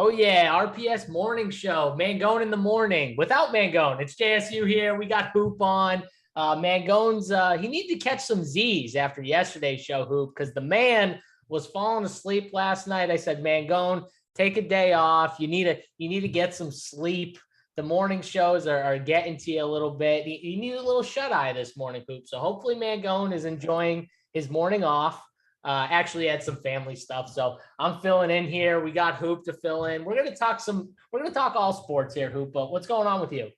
Oh yeah, RPS morning show. Mangone in the morning. Without Mangone, it's JSU here. We got Hoop on. Mangone's he needed to catch some Z's after yesterday's show, Hoop, because the man was falling asleep last night. I said, Mangone, take a day off. You need to get some sleep. The morning shows are getting to you a little bit. You need a little shut eye this morning, Hoop. So hopefully Mangone is enjoying his morning off. Actually had some family stuff, so I'm filling in here. We got Hoop to fill in. We're gonna talk all sports here, Hoop. But what's going on with you?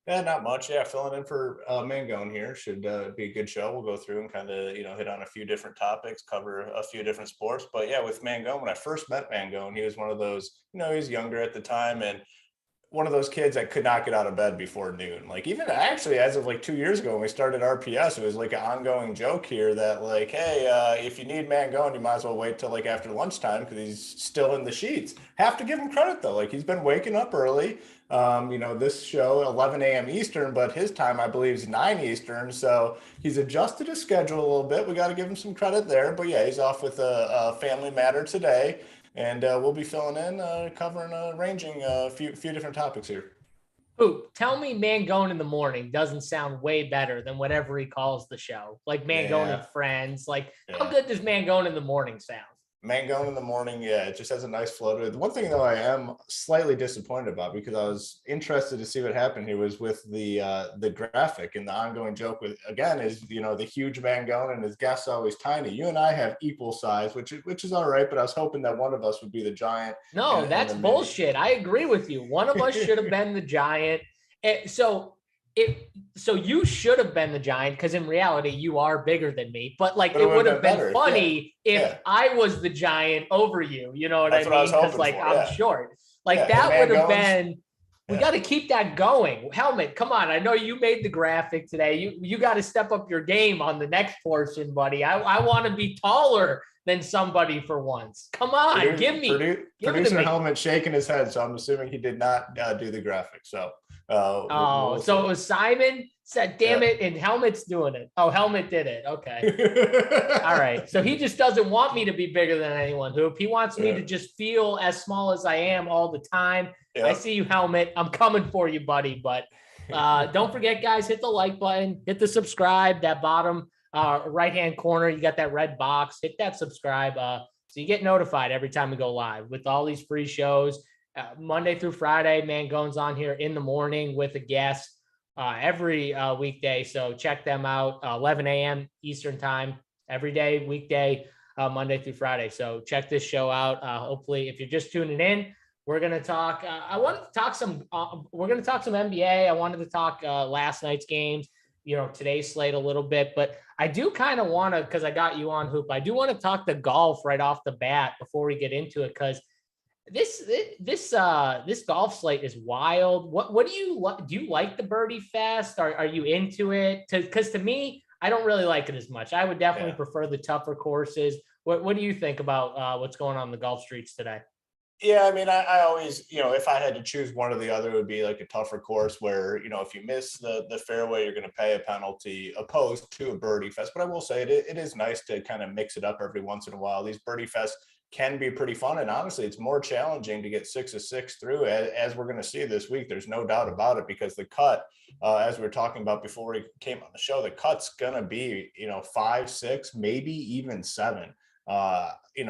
Yeah, not much. Yeah, filling in for Mangone here. Should be a good show. We'll go through and kind of, hit on a few different topics, cover a few different sports. But yeah, with Mangone, when I first met Mangone, he was one of those, he was younger at the time and one of those kids that could not get out of bed before noon. Like even actually as of like 2 years ago when we started RPS, it was like an ongoing joke here that like, hey, if you need Mangone, you might as well wait till like after lunchtime because he's still in the sheets. Have to give him credit though. Like he's been waking up early. This show 11 a.m. Eastern, but his time I believe is 9 Eastern. So he's adjusted his schedule a little bit. We got to give him some credit there. But yeah, he's off with a family matter today. And we'll be filling in, covering, ranging a few different topics here. Hoop, tell me Mangone in the morning doesn't sound way better than whatever he calls the show. Like Mangone and Friends. Like, how good does Mangone in the morning sound? Mangone in the morning, yeah, it just has a nice flow to it. The one thing, though, I am slightly disappointed about because I was interested to see what happened here was with the graphic and the ongoing joke with, again, is, the huge Mangone and his guests always tiny. You and I have equal size, which is all right, but I was hoping that one of us would be the giant. No, that's bullshit. I agree with you. One of us should have been the giant. So you should have been the giant because in reality you are bigger than me, but it would have been funny if I was the giant over you. You know what I mean? Because I'm short. That would have been. We got to keep that going. Helmet, come on. I know you made the graphic today. You got to step up your game on the next portion, buddy. I want to be taller than somebody for once. Come on, give me. Producer Helmet shaking his head, so I'm assuming he did not do the graphic. So. So it was Simon said, damn it, and Helmet's doing it. Oh, Helmet did it. Okay. All right. So he just doesn't want me to be bigger than anyone, Hoop. He wants me to just feel as small as I am all the time. I see you, Helmet. I'm coming for you, buddy. But don't forget, guys, hit the like button, hit the subscribe, that bottom right-hand corner. You got that red box. Hit that subscribe so you get notified every time we go live with all these free shows. Monday through Friday, Mangone's on here in the morning with a guest every weekday. So check them out, 11 a.m. Eastern time, every day, weekday, Monday through Friday. So check this show out. Hopefully, if you're just tuning in, we're going to talk. I wanted to talk we're going to talk some NBA. I wanted to talk last night's games, today's slate a little bit, but I do kind of want to, because I got you on, Hoop, I do want to talk the golf right off the bat before we get into it, because this golf slate is wild. What do you like the Birdie Fest? Are you into it? Because to me, I don't really like it as much. I would definitely prefer the tougher courses. What do you think about what's going on in the golf streets today? Yeah, I mean, I always, if I had to choose one or the other, it would be like a tougher course where, if you miss the fairway, you're going to pay a penalty opposed to a Birdie Fest. But I will say it is nice to kind of mix it up every once in a while. These Birdie Fests can be pretty fun. And honestly, it's more challenging to get 6 of 6 through as we're going to see this week. There's no doubt about it, because the cut, as we were talking about before we came on the show, the cut's going to be, 5, 6, maybe even 7.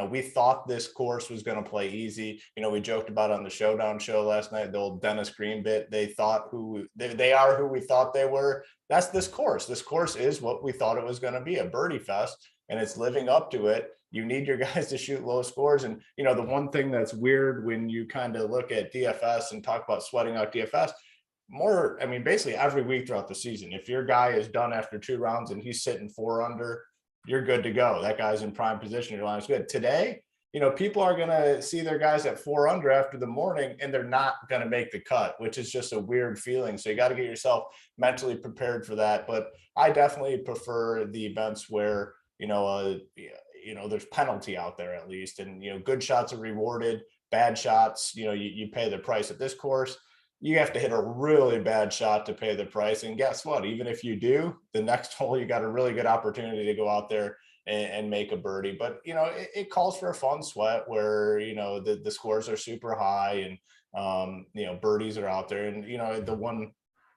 We thought this course was going to play easy. We joked about on the Showdown show last night, the old Dennis Green bit. They thought they are who we thought they were. That's this course. This course is what we thought it was going to be, a Birdie Fest, and it's living up to it. You need your guys to shoot low scores. And, the one thing that's weird when you kind of look at DFS and talk about sweating out DFS, basically every week throughout the season, if your guy is done after 2 rounds and he's sitting 4 under, you're good to go. That guy's in prime position. Your line is good. Today, people are going to see their guys at 4 under after the morning, and they're not going to make the cut, which is just a weird feeling. So you got to get yourself mentally prepared for that. But I definitely prefer the events where, there's penalty out there at least, and, good shots are rewarded, bad shots, you pay the price. At this course, you have to hit a really bad shot to pay the price. And guess what? Even if you do, the next hole, you got a really good opportunity to go out there and make a birdie. But, it calls for a fun sweat where, the scores are super high and, birdies are out there. And, the one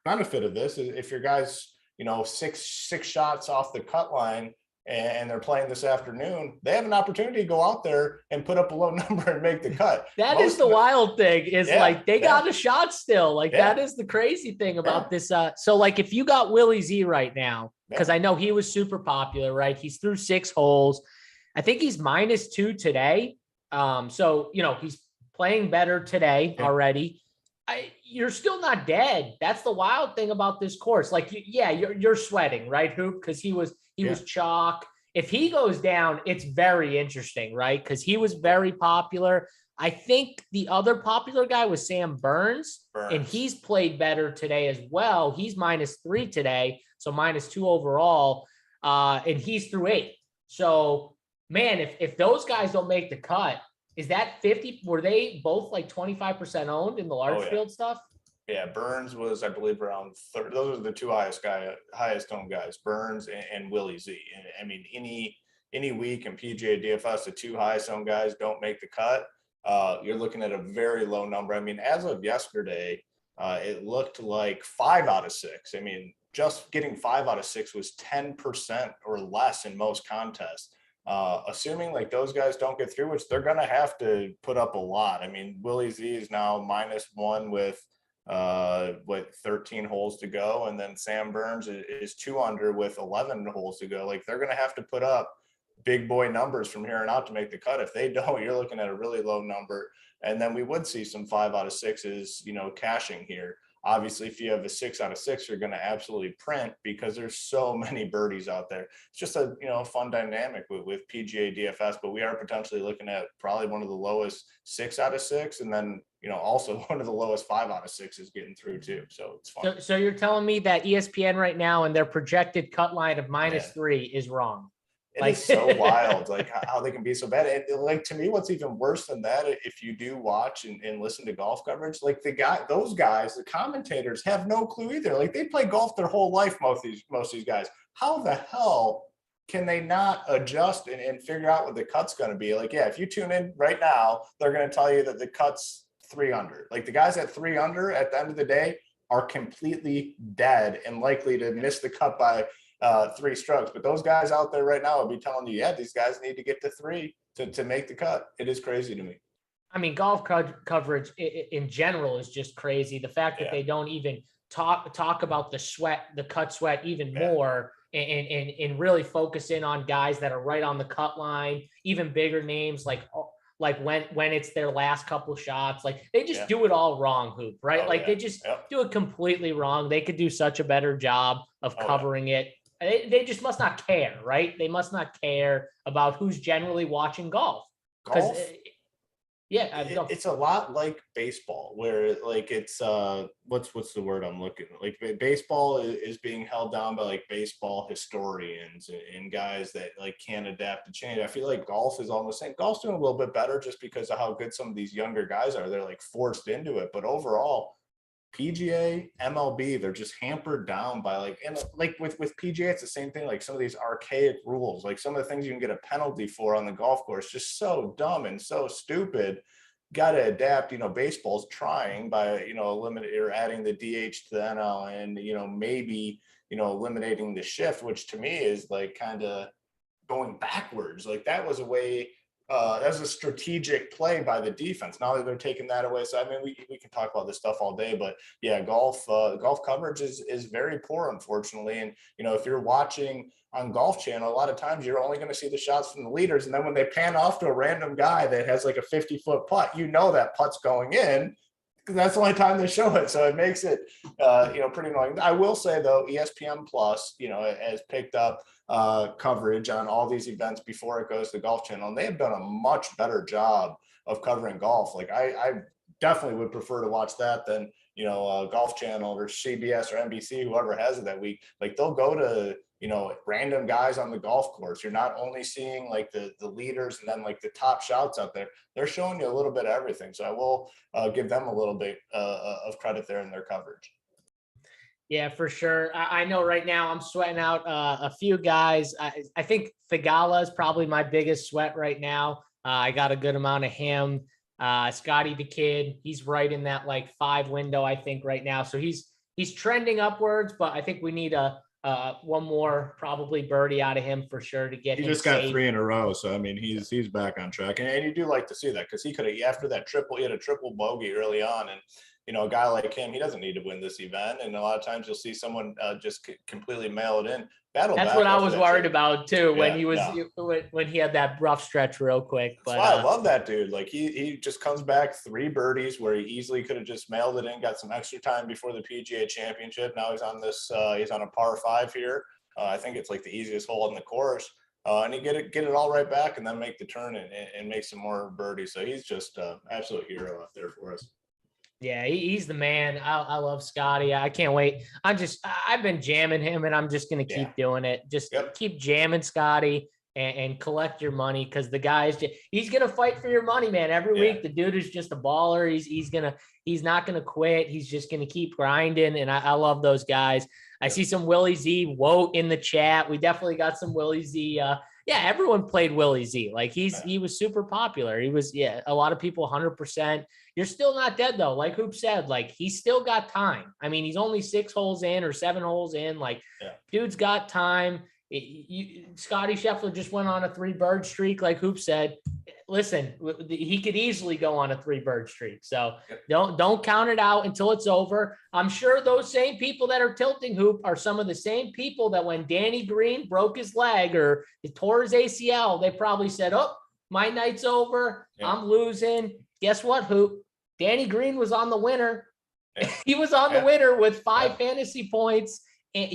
benefit of this is if your guys, six shots off the cut line and they're playing this afternoon, they have an opportunity to go out there and put up a low number and make the cut. That is the wild thing is they got a shot still. That is the crazy thing about this. So like if you got Willie Z right now, because I know he was super popular, right? He's through 6 holes. I think he's -2 today. So, he's playing better today already. You're still not dead. That's the wild thing about this course. Like, you're sweating, right, Hoop? Because he was chalk. If he goes down, it's very interesting, right? Because he was very popular. I think the other popular guy was Sam Burns, and he's played better today as well. He's -3 today, so -2 overall, and he's through 8. So, man, if those guys don't make the cut, is that 50? Were they both like 25% owned in the large field stuff? Yeah, Burns was, I believe, around 30. Those are the two highest owned guys, Burns and Willie Z. And I mean, any week in PGA DFS, the 2 highest owned guys don't make the cut. You're looking at a very low number. I mean, as of yesterday, it looked like 5 out of 6. I mean, just getting 5 out of 6 was 10% or less in most contests. Assuming like those guys don't get through, which they're going to have to put up a lot. I mean, Willie Z is now -1 with 13 holes to go. And then Sam Burns is 2 under with 11 holes to go. Like they're going to have to put up big boy numbers from here on out to make the cut. If they don't, you're looking at a really low number. And then we would see some 5 out of 6s, cashing here. Obviously, if you have a 6 out of 6, you're going to absolutely print because there's so many birdies out there. It's just a fun dynamic with PGA DFS, but we are potentially looking at probably one of the lowest 6 out of 6, and then also one of the lowest 5 out of 6s getting through too. So it's fun. So you're telling me that ESPN right now and their projected cut line of -3 is wrong? It is so wild, like how they can be so bad. Like to me, what's even worse than that, if you do watch and listen to golf coverage, like those guys, the commentators have no clue either. Like they play golf their whole life, most of these guys. How the hell can they not adjust and figure out what the cut's going to be? Like, if you tune in right now, they're going to tell you that the cut's 3 under. Like the guys at 3 under at the end of the day are completely dead and likely to miss the cut by 3 strokes. But those guys out there right now will be telling you, these guys need to get to 3 to make the cut. It is crazy to me. I mean, golf coverage in general is just crazy. The fact that they don't even talk about the cut sweat even more and really focus in on guys that are right on the cut line, even bigger names like when it's their last couple shots, like they just do it all wrong, Hoop, right? They just do it completely wrong. They could do such a better job of covering it. They just must not care, right? They must not care about who's generally watching golf. It's a lot like baseball, where like it's what's the word I'm looking at? Like baseball is being held down by like baseball historians and guys that like can't adapt to change. I feel like golf is almost saying golf's doing a little bit better just because of how good some of these younger guys are. They're like forced into it, but overall PGA, MLB, they're just hampered down by with PGA, it's the same thing. Like some of these archaic rules, like some of the things you can get a penalty for on the golf course, just so dumb and so stupid. Got to adapt. Baseball's trying by eliminating or adding the DH to the NL and maybe eliminating the shift, which to me is like kind of going backwards. Like that was a way. That was a strategic play by the defense. Now that they're taking that away, so I mean, we can talk about this stuff all day, but golf coverage is very poor, unfortunately. And if you're watching on Golf Channel, a lot of times you're only going to see the shots from the leaders, and then when they pan off to a random guy that has like a 50-foot putt, that putt's going in. That's the only time they show it, so it makes it pretty annoying. I will say though, ESPN Plus has picked up coverage on all these events before it goes to Golf Channel, and they have done a much better job of covering golf. Like I definitely would prefer to watch that than Golf Channel or CBS or NBC, whoever has it that week. Like they'll go to random guys on the golf course. You're not only seeing like the leaders and then like the top shots out there. They're showing you a little bit of everything. So I will give them a little bit of credit there in their coverage. Yeah, for sure. I know right now I'm sweating out a few guys. I think Thigala is probably my biggest sweat right now. I got a good amount of him. Scotty the Kid, he's right in that like 5 window, I think, right now. So he's trending upwards, but I think we need one more probably birdie out of him for sure to get He him just got safe. 3 in a row, so I mean he's back on track, and you do like to see that because he could have after that triple, he had a triple bogey early on, and a guy like him, he doesn't need to win this event, and a lot of times you'll see someone just completely mail it in. That's what I was worried about too when he was when he had that rough stretch real quick. That's why I love that dude. Like he just comes back 3 birdies where he easily could have just mailed it in, got some extra time before the PGA Championship. Now he's on this he's on a par 5 here. I think it's like the easiest hole in the course. And he get it all right back and then make the turn and make some more birdies. So he's just absolute hero out there for us. Yeah, he's the man. I love Scotty. I can't wait. I've been jamming him, and I'm just going to keep doing it. Just keep jamming Scotty and collect your money because the guy's he's going to fight for your money, man. Every week, the dude is just a baller. He's not going to quit. He's just going to keep grinding, and I love those guys. I see some Willie Z Woat in the chat. We definitely got some Willie Z. Everyone played Willie Z. Like he was super popular. He was, a lot of people 100%. You're still not dead though. Like Hoop said, like he's still got time. I mean, he's only 6 holes in or 7 holes in. Like dude's got time. Scotty Scheffler just went on a 3-bird streak. Like Hoop said, listen, he could easily go on a 3-bird streak. So don't count it out until it's over. I'm sure those same people that are tilting Hoop are some of the same people that when Danny Green broke his leg or he tore his ACL, they probably said, oh, my night's over. I'm losing. Guess what, Hoop? Danny Green was on the winner. He was on the winner with 5 fantasy points. And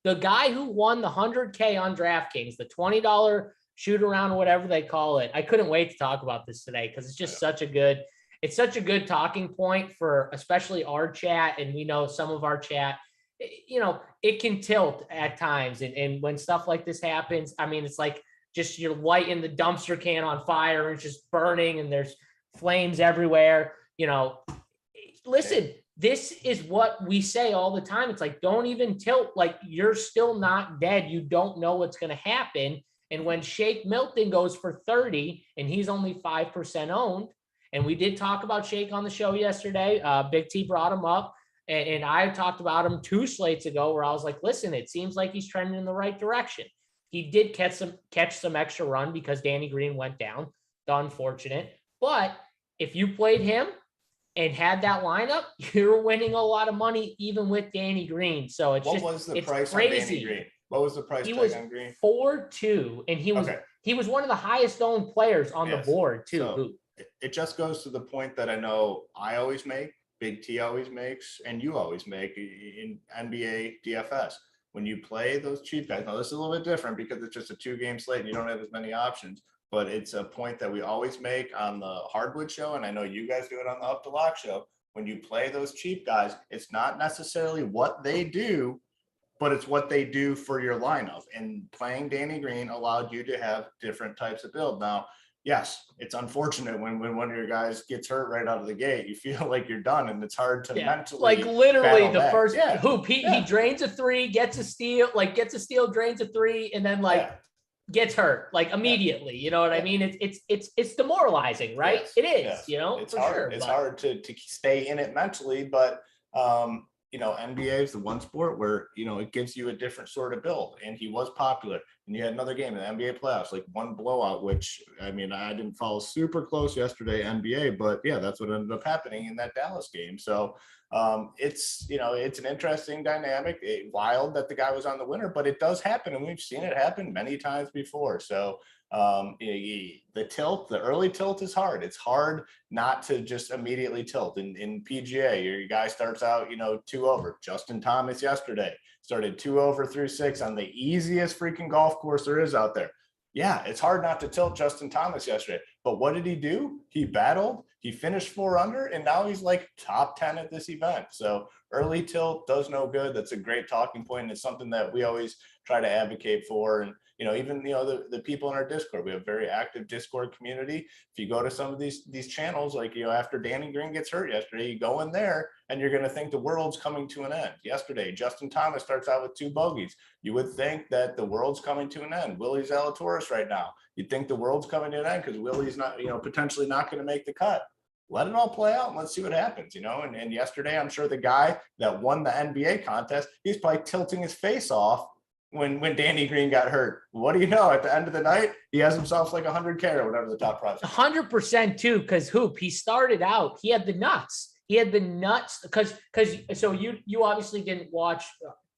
the guy who won the 100K on DraftKings, the $20 shoot around, whatever they call it. I couldn't wait to talk about this today because it's just such a good talking point for especially our chat. And we know some of our chat, it can tilt at times. And when stuff like this happens, I mean, it's like just you're lighting the dumpster can on fire and it's just burning and there's flames everywhere. Listen, this is what we say all the time. It's like, don't even tilt. Like you're still not dead. You don't know what's going to happen. And when Shake Milton goes for 30 and he's only 5% owned, and we did talk about Shake on the show yesterday, Big T brought him up and I talked about him 2 slates ago where I was like, listen, it seems like he's trending in the right direction. He did catch some extra run because Danny Green went down, the unfortunate, but if you played him and had that lineup, you're winning a lot of money even with Danny Green. So it's what was the price on Danny Green? What was the price tag on Green? 4-2, and he was one of the highest owned players on the board too. So it just goes to the point that I know I always make, Big T always makes, and you always make in NBA DFS. When you play those cheap guys, now this is a little bit different because it's just a 2-game slate and you don't have as many options. But it's a point that we always make on the Hardwood show, and I know you guys do it on the Up to Lock show. When you play those cheap guys, it's not necessarily what they do, but it's what they do for your lineup. And playing Danny Green allowed you to have different types of build. Now, yes, it's unfortunate when one of your guys gets hurt right out of the gate. You feel like you're done, and it's hard to mentally. Like literally the first Hoop, he drains a 3, gets a steal, drains a 3, and then gets hurt like immediately. You know what I mean? It's demoralizing, right? It is, it's hard. Sure, it's hard to stay in it mentally, but NBA is the one sport where it gives you a different sort of build, and he was popular. And you had another game in the NBA playoffs, like one blowout, which I mean I didn't follow super close yesterday NBA, but that's what ended up happening in that Dallas game. So it's an interesting dynamic. Wild that the guy was on the winner, but it does happen, and we've seen it happen many times before. So the early tilt is hard. It's hard not to just immediately tilt. In PGA, your guy starts out 2 over. Justin Thomas yesterday started 2 over through 6 on the easiest freaking golf course there is out there. Yeah, it's hard not to tilt Justin Thomas yesterday. But what did he do? He battled. He finished 4 under, and now he's like top 10 at this event. So early tilt does no good. That's a great talking point. And it's something that we always try to advocate for. And even, the people in our Discord, we have a very active Discord community. If you go to some of these channels, like, after Danny Green gets hurt yesterday, you go in there and you're going to think the world's coming to an end. Yesterday, Justin Thomas starts out with 2 bogeys. You would think that the world's coming to an end. Willie Zalatoris right now, you'd think the world's coming to an end because Willie's not, potentially not going to make the cut. Let it all play out and let's see what happens, and yesterday, I'm sure the guy that won the NBA contest, he's probably tilting his face off when Danny Green got hurt. What do you know? At the end of the night, he has himself like 100K or whatever the top prize. 100% too, because Hoop, he started out, he had the nuts. Because so you obviously didn't watch,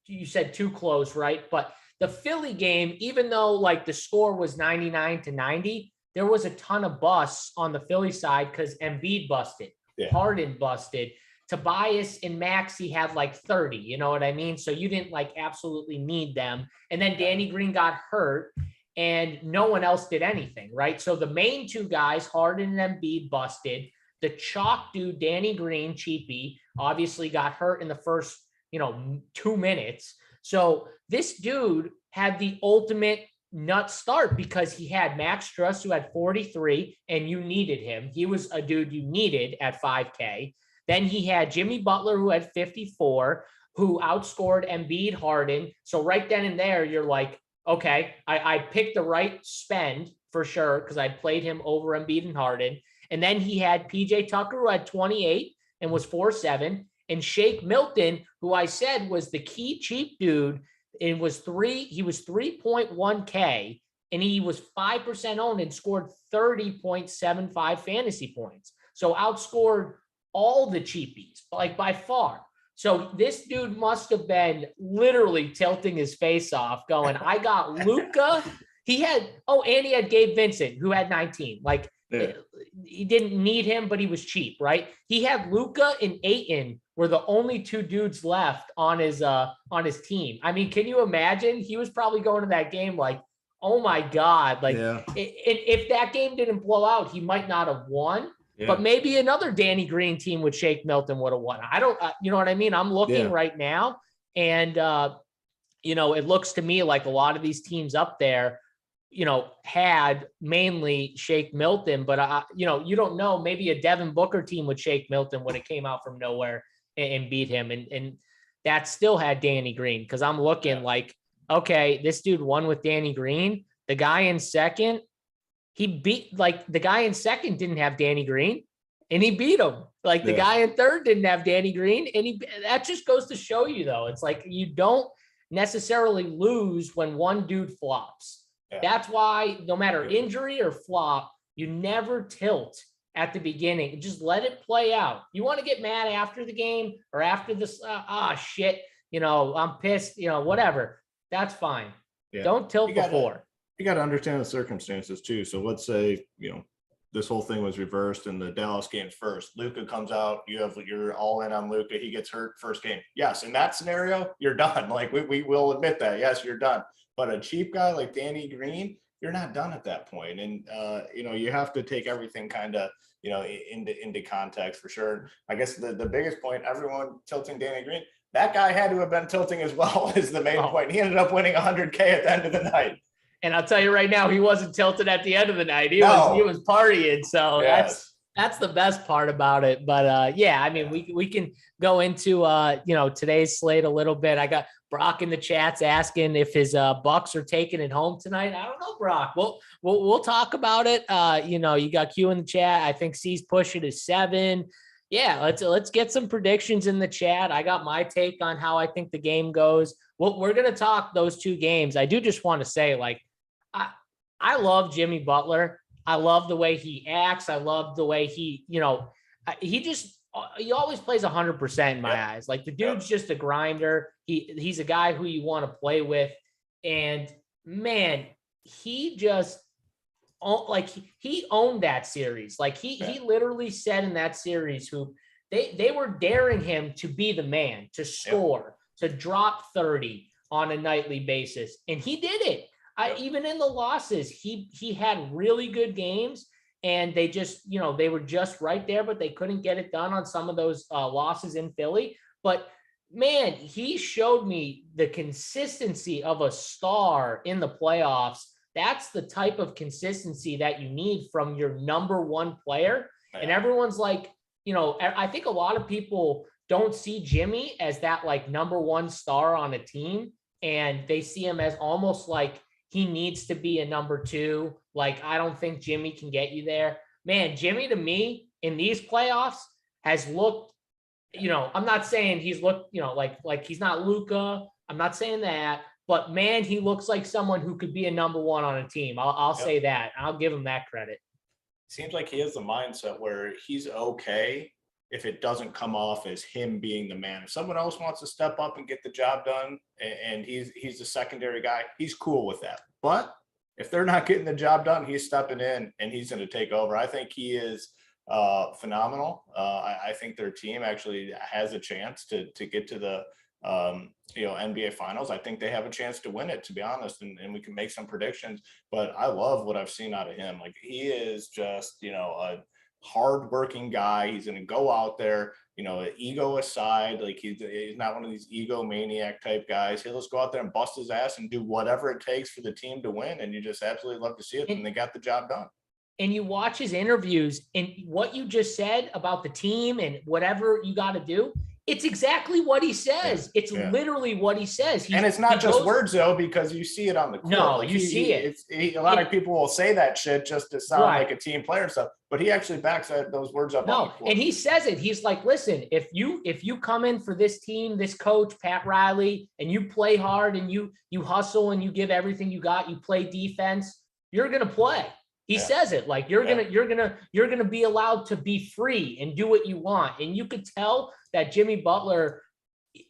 you said too close, right? But the Philly game, even though like the score was 99-90, there was a ton of busts on the Philly side because Embiid busted, Harden busted. Tobias and Maxey had like 30, you know what I mean? So you didn't like absolutely need them. And then Danny Green got hurt and no one else did anything, right? So the main 2 guys, Harden and Embiid, busted. The chalk dude, Danny Green, cheapie, obviously got hurt in the first, 2 minutes. So this dude had the ultimate nut start because he had Max Struss, who had 43, and you needed him. He was a dude you needed at 5K. Then he had Jimmy Butler, who had 54, who outscored Embiid, Harden. So right then and there, you're like, okay, I picked the right spend for sure because I played him over Embiid and Harden. And then he had PJ Tucker, who had 28 and was 4-7. And Shake Milton, who I said was the key cheap dude, he was 3.1K, and he was 5% owned and scored 30.75 fantasy points. So outscored all the cheapies, like by far. So this dude must have been literally tilting his face off going, I got Luka. And he had Gabe Vincent, who had 19. Like, he didn't need him, but he was cheap, right? He had Luka and Ayton were the only 2 dudes left on his team. I mean, can you imagine? He was probably going to that game like, oh my God. Like, if that game didn't blow out, he might not have won. Yeah. But maybe another Danny Green team with Shake Milton would have won. I don't, you know what I mean? I'm looking right now, and it looks to me like a lot of these teams up there, had mainly Shake Milton, but you don't know. Maybe a Devin Booker team with Shake Milton would have came out from nowhere and beat him, and that still had Danny Green. Because I'm looking like, okay, this dude won with Danny Green. The guy in second. He beat, like, the guy in second didn't have Danny Green, and he beat him. Like, the guy in third didn't have Danny Green, and that just goes to show you, though. It's like you don't necessarily lose when one dude flops. Yeah. That's why no matter injury or flop, you never tilt at the beginning. Just let it play out. You want to get mad after the game or after this, shit, I'm pissed, whatever. That's fine. Yeah. Don't tilt before. You got to understand the circumstances too. So let's say, this whole thing was reversed and the Dallas game's first. Luka comes out, you're all in on Luka. He gets hurt first game. Yes. In that scenario, you're done. Like we will admit that. Yes, you're done. But a cheap guy like Danny Green, you're not done at that point. And, you have to take everything kind of, into context for sure. I guess the biggest point, everyone tilting Danny Green, that guy had to have been tilting as well is the main point. He ended up winning 100K at the end of the night. And I'll tell you right now, he wasn't tilted at the end of the night. He was partying. So that's the best part about it. But I mean, we can go into today's slate a little bit. I got Brock in the chats asking if his Bucks are taking it home tonight. I don't know, Brock. We'll talk about it. You got Q in the chat. I think C's push it is 7. Yeah, let's get some predictions in the chat. I got my take on how I think the game goes. Well, we're gonna talk those 2 games. I do just want to say, like, I love Jimmy Butler. I love the way he acts. I love the way he always plays 100% in my eyes. Like, the dude's just a grinder. He's a guy who you want to play with. And man, he just he owned that series. Like he literally said in that series who they were daring him to be the man, to score, to drop 30 on a nightly basis. And he did it. Even in the losses, he had really good games, and they just, they were just right there, but they couldn't get it done on some of those losses in Philly. But man, he showed me the consistency of a star in the playoffs. That's the type of consistency that you need from your number one player. Yeah. And everyone's like, I think a lot of people don't see Jimmy as that like number one star on a team. And they see him as almost like he needs to be a number two. Like, I don't think Jimmy can get you there. Man, Jimmy to me in these playoffs has looked, I'm not saying he's looked, like he's not Luka. I'm not saying that, but man, he looks like someone who could be a number one on a team. I'll say that. I'll give him that credit. Seems like he has the mindset where he's okay if it doesn't come off as him being the man. If someone else wants to step up and get the job done and he's the secondary guy, he's cool with that. But if they're not getting the job done, he's stepping in and he's going to take over. I think he is phenomenal. I think their team actually has a chance to get to the NBA finals. I think they have a chance to win it, to be honest, and we can make some predictions, but I love what I've seen out of him. Like, he is just, a hardworking guy. He's going to go out there, ego aside, like he's not one of these egomaniac type guys. He'll just go out there and bust his ass and do whatever it takes for the team to win. And you just absolutely love to see it. And they got the job done. And you watch his interviews and what you just said about the team and whatever you got to do. It's exactly what he says. Yeah, it's literally what he says. And it's not just words, though, because you see it on the court. No, like you see it. A lot of people will say that shit just to sound like a team player and stuff, but he actually backs those words up. No, and he says it. He's like, listen, if you come in for this team, this coach, Pat Riley, and you play hard and you hustle and you give everything you got, you play defense, you're gonna play. He says it like you're gonna be allowed to be free and do what you want. And you could tell that Jimmy Butler,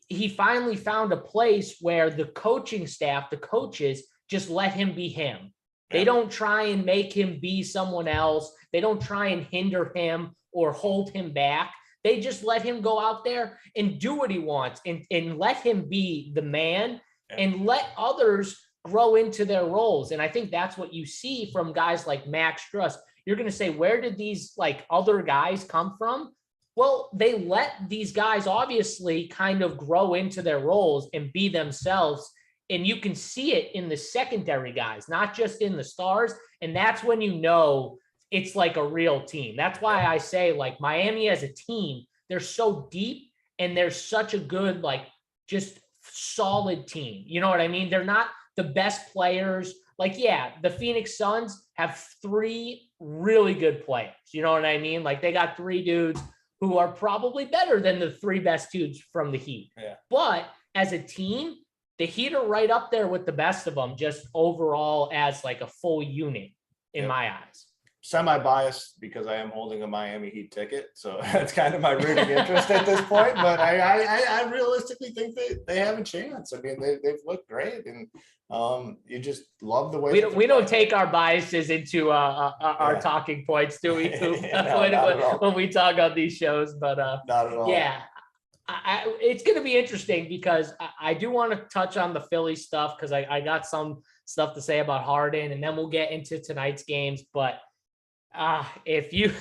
he finally found a place where the coaching staff, the coaches, just let him be him. They don't try and make him be someone else. They don't try and hinder him or hold him back. They just let him go out there and do what he wants and let him be the man and let others grow into their roles. And I think that's what you see from guys like Max Struss. You're going to say, where did these like other guys come from? Well, they let these guys obviously kind of grow into their roles and be themselves. And you can see it in the secondary guys, not just in the stars. And that's when you know it's like a real team. That's why I say, like, Miami as a team, they're so deep and they're such a good, like, just solid team. You know what I mean? They're not the best players. Like, yeah, the Phoenix Suns have three really good players. You know what I mean? Like, they got three dudes who are probably better than the three best dudes from the Heat. Yeah. But as a team, the Heat are right up there with the best of them, just overall as like a full unit in my eyes. Semi-biased because I am holding a Miami Heat ticket, so that's kind of my rooting interest at this point. But I realistically think they have a chance. I mean, they've looked great, and you just love the way we don't take our biases into our talking points, do we? When we talk on these shows, but not at all. Yeah, it's going to be interesting because I do want to touch on the Philly stuff because I got some stuff to say about Harden, and then we'll get into tonight's games, but. If you,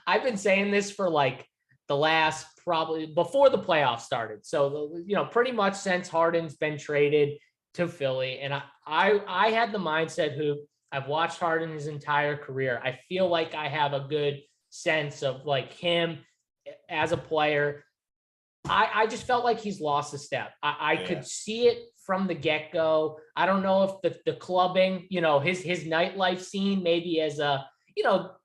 I've been saying this for like the last probably before the playoffs started. So, pretty much since Harden's been traded to Philly. And I had the mindset who I've watched Harden his entire career. I feel like I have a good sense of like him as a player. I just felt like he's lost a step. I could see it from the get-go. I don't know if the clubbing, his nightlife scene, maybe as a,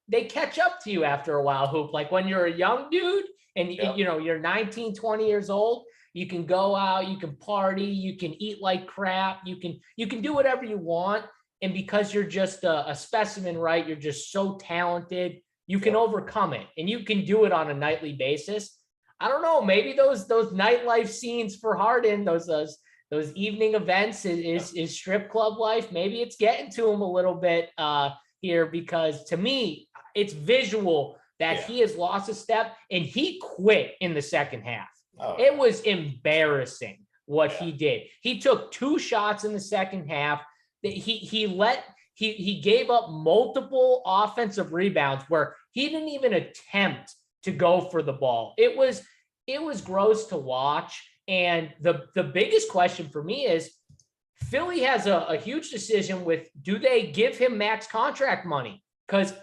they catch up to you after a while, Hoop. Like when you're a young dude and, you're 19, 20 years old, you can go out, you can party, you can eat like crap. You can do whatever you want. And because you're just a specimen, right? You're just so talented, you can overcome it and you can do it on a nightly basis. I don't know, maybe those nightlife scenes for Harden, those evening events is strip club life. Maybe it's getting to him a little bit, here, because to me, it's visual that he has lost a step and he quit in the second half. It was embarrassing what he did. He took 2 shots in the second half. He gave up multiple offensive rebounds where he didn't even attempt to go for the ball. It was gross to watch. And the biggest question for me is Philly has a huge decision with, do they give him max contract money? Because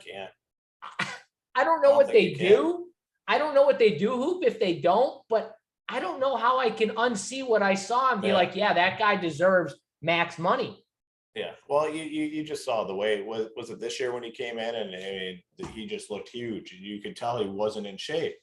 I don't know what they do. I don't know what they do, Hoop, if they don't, but I don't know how I can unsee what I saw and be like, yeah, that guy deserves max money. Yeah. Well, you just saw the way it was it this year when he came in, and I mean, he just looked huge. You could tell he wasn't in shape.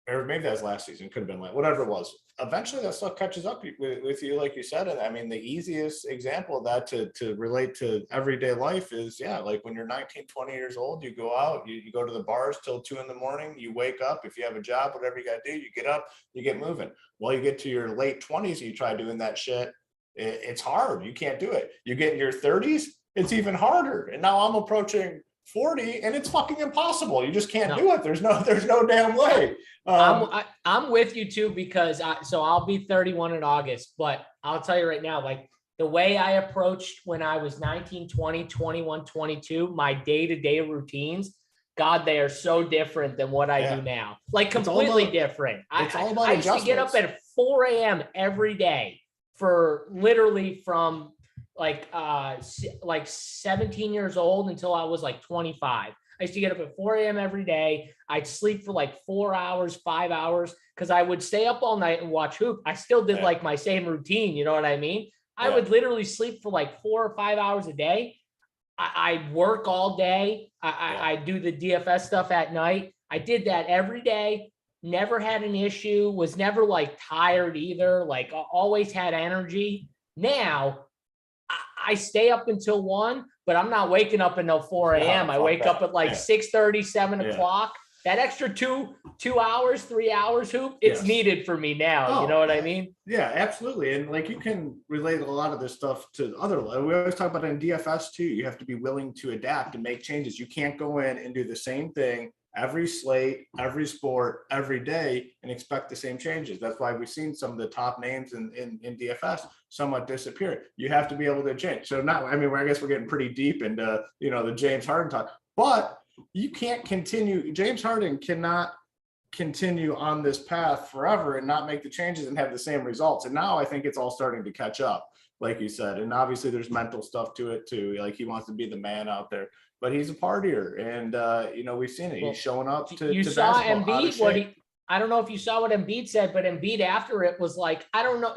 Or maybe that was last season. Could have been like whatever it was. Eventually that stuff catches up with you, like you said. And I mean, the easiest example of that to relate to everyday life is, like when you're 19, 20 years old, you go out, you go to the bars till 2 a.m. You wake up. If you have a job, whatever you got to do, you get up, you get moving. Well, you get to your late 20s, you try doing that shit. It's hard. You can't do it. You get in your 30s, it's even harder. And now I'm approaching 40 and it's fucking impossible. You just can't do it. There's no damn way. I'm with you too, because so I'll be 31 in August, but I'll tell you right now, like the way I approached when I was 19, 20, 21, 22, my day-to-day routines, God, they are so different than what I do now. Like completely different. I used to get up at 4 a.m. every day for literally from like 17 years old until I was like 25. I used to get up at 4 a.m. every day. I'd sleep for like 4 hours, 5 hours, because I would stay up all night and watch hoop. I still did like my same routine. You know what I mean? I would literally sleep for like 4 or 5 hours a day. I work all day. I do the DFS stuff at night. I did that every day. Never had an issue. Was never like tired either. Like always had energy. Now I stay up until 1, but I'm not waking up until 4 a.m. I wake up at like 6:30, 7 o'clock. That extra two hours, 3 hours hoop, it's needed for me now. You know what I mean? Yeah, absolutely. And like you can relate a lot of this stuff to other. We always talk about it in DFS too. You have to be willing to adapt and make changes. You can't go in and do the same thing every slate, every sport, every day, and expect the same changes. That's why we've seen some of the top names in DFS somewhat disappear. You have to be able to change. So I guess we're getting pretty deep into, the James Harden talk, but you can't continue. James Harden cannot continue on this path forever and not make the changes and have the same results. And now I think it's all starting to catch up, like you said. And obviously there's mental stuff to it too. Like he wants to be the man out there, but he's a partier, and we've seen it. He's showing up to. You saw Embiid. I don't know if you saw what Embiid said, but Embiid after it was like, I don't know.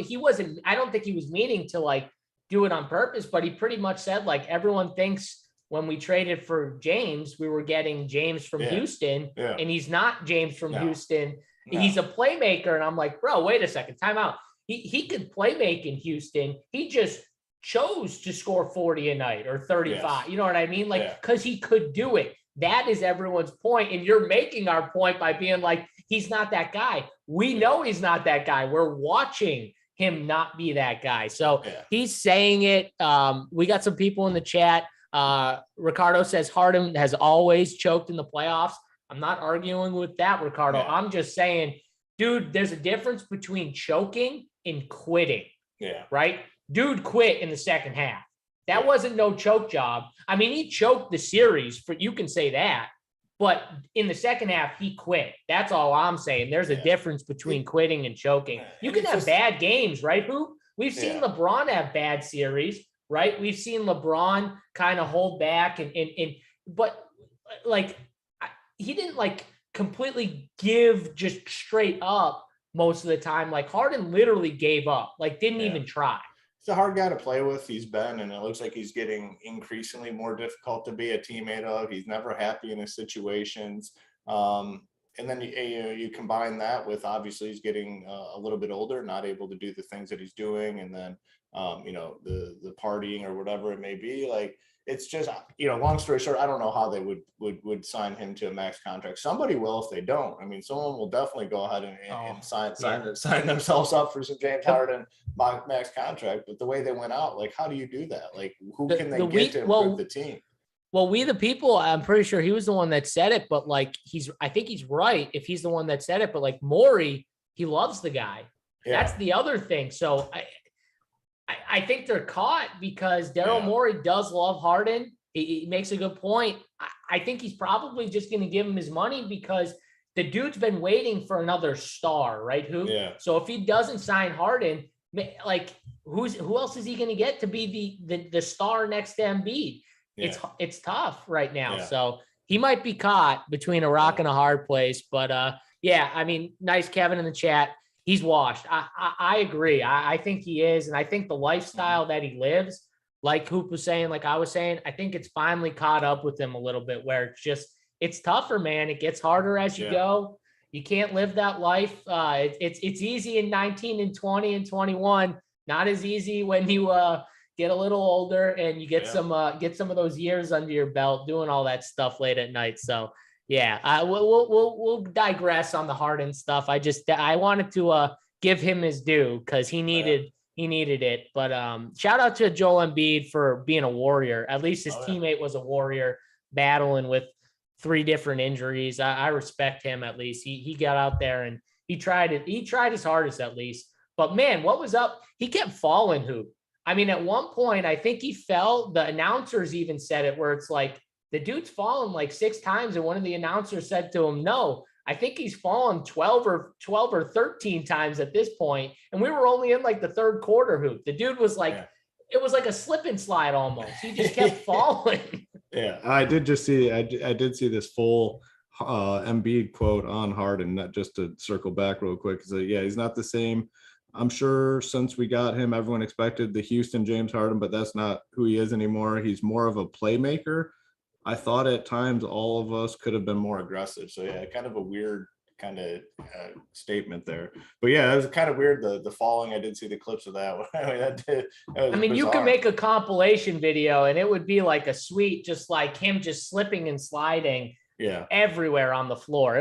I don't think he was meaning to like do it on purpose, but he pretty much said like everyone thinks when we traded for James, we were getting James from Houston, and he's not James from Houston. No. He's a playmaker, and I'm like, bro, wait a second, time out. He could play make in Houston. He just chose to score 40 a night or 35. Yes. You know what I mean? Like, because he could do it. That is everyone's point. And you're making our point by being like, he's not that guy. We know he's not that guy. We're watching him not be that guy. So he's saying it. We got some people in the chat. Ricardo says Harden has always choked in the playoffs. I'm not arguing with that, Ricardo. I'm just saying, dude, there's a difference between choking and quitting. Yeah. Right? Dude quit in the second half. That wasn't no choke job. I mean, he choked the series, you can say that, but in the second half, he quit. That's all I'm saying. There's a difference between quitting and choking. You can have bad games, right, Hoop? We've seen LeBron have bad series, right? We've seen LeBron kind of hold back but like he didn't like completely give just straight up most of the time. Like Harden literally gave up, like didn't even try. He's a hard guy to play with. He's been, and it looks like he's getting increasingly more difficult to be a teammate of. He's never happy in his situations. And then you combine that with obviously he's getting a little bit older, not able to do the things that he's doing, and then the partying or whatever it may be. Like it's just long story short, I don't know how they would sign him to a max contract. Somebody will if they don't. I mean, someone will definitely go ahead and sign themselves up for some James Harden max contract. But the way they went out, like, how do you do that? Like, who can they get to improve the team? Well, We the People, I'm pretty sure he was the one that said it, but like I think he's right if he's the one that said it. But like Morey, he loves the guy. Yeah. That's the other thing. So I think they're caught because Daryl Morey does love Harden. He makes a good point. I think he's probably just going to give him his money because the dude's been waiting for another star, right? So if he doesn't sign Harden, like who else is he going to get to be the star next to Embiid? It's tough right now. So he might be caught between a rock and a hard place. But I mean, nice Kevin in the chat. He's washed. I agree. I think he is. And I think the lifestyle that he lives, like Hoop was saying, like I was saying, I think it's finally caught up with him a little bit where it's tougher, man. It gets harder as you go. You can't live that life. It's easy in 19 and 20 and 21. Not as easy when you get a little older and you get some of those years under your belt doing all that stuff late at night. So we'll digress on the Harden stuff. I wanted to give him his due because he needed it. But shout out to Joel Embiid for being a warrior. At least his teammate was a warrior battling with 3 different injuries. I respect him. At least he got out there and he tried it. He tried his hardest at least. But man, what was up? He kept falling, Hoop. I mean, at one point, I think he fell. The announcers even said it, where it's like the dude's fallen like 6 times, and one of the announcers said to him, "No, I think he's fallen 12 or 13 times at this point." And we were only in like the 3rd quarter, Hoop. The dude was like, it was like a slip and slide almost. He just kept falling. I did see this full Embiid quote on Harden, not just to circle back real quick. So he's not the same. I'm sure since we got him, everyone expected the Houston James Harden, but that's not who he is anymore. He's more of a playmaker. I thought at times all of us could have been more aggressive. So kind of a weird kind of statement there. But it was kind of weird, the falling. I did see the clips of that. I mean, you can make a compilation video and it would be like a suite, just like him just slipping and sliding everywhere on the floor.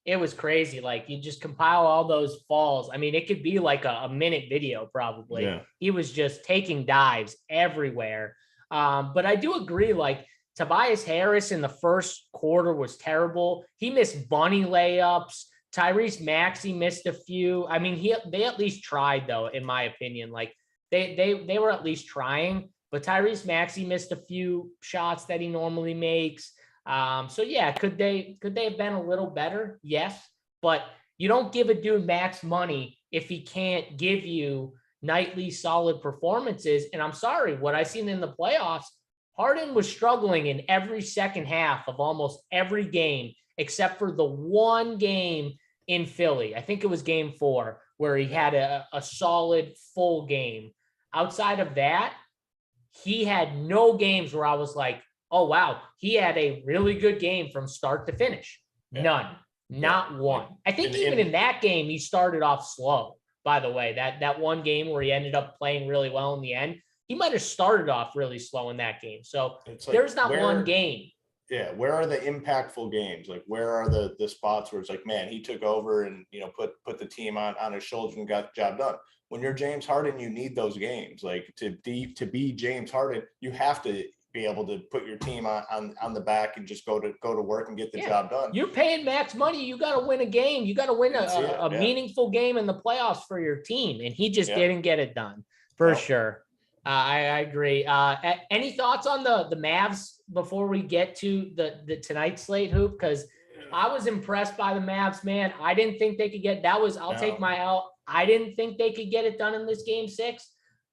It was crazy. Like you just compile all those falls. I mean, it could be like a minute video probably. He was just taking dives everywhere. But I do agree, like Tobias Harris in the first quarter was terrible. He missed bunny layups. Tyrese Maxey missed a few. I mean, they at least tried though, in my opinion. Like they were at least trying, but Tyrese Maxey missed a few shots that he normally makes. Could they have been a little better? Yes, but you don't give a dude max money if he can't give you nightly solid performances. And I'm sorry, what I seen in the playoffs, Harden was struggling in every second half of almost every game, except for the one game in Philly. I think it was game 4 where he had a solid full game. Outside of that, he had no games where I was like, oh, wow, he had a really good game from start to finish. None, not one. I think even in that game, he started off slow, by the way. That one game where he ended up playing really well in the end, he might have started off really slow in that game. So there's not one game. Yeah, where are the impactful games? Like, where are the spots where it's like, man, he took over and, put the team on his shoulders and got the job done. When you're James Harden, you need those games. Like to be James Harden, you have to be able to put your team on the back and just go to work and get the job done. You're paying max money. You got to win a game. You got to win a meaningful game in the playoffs for your team. And he just didn't get it done for sure. I agree. Any thoughts on the Mavs before we get to the tonight slate, Hoop? Because I was impressed by the Mavs, man. I didn't think they could get take my L. I didn't think they could get it done in this game 6.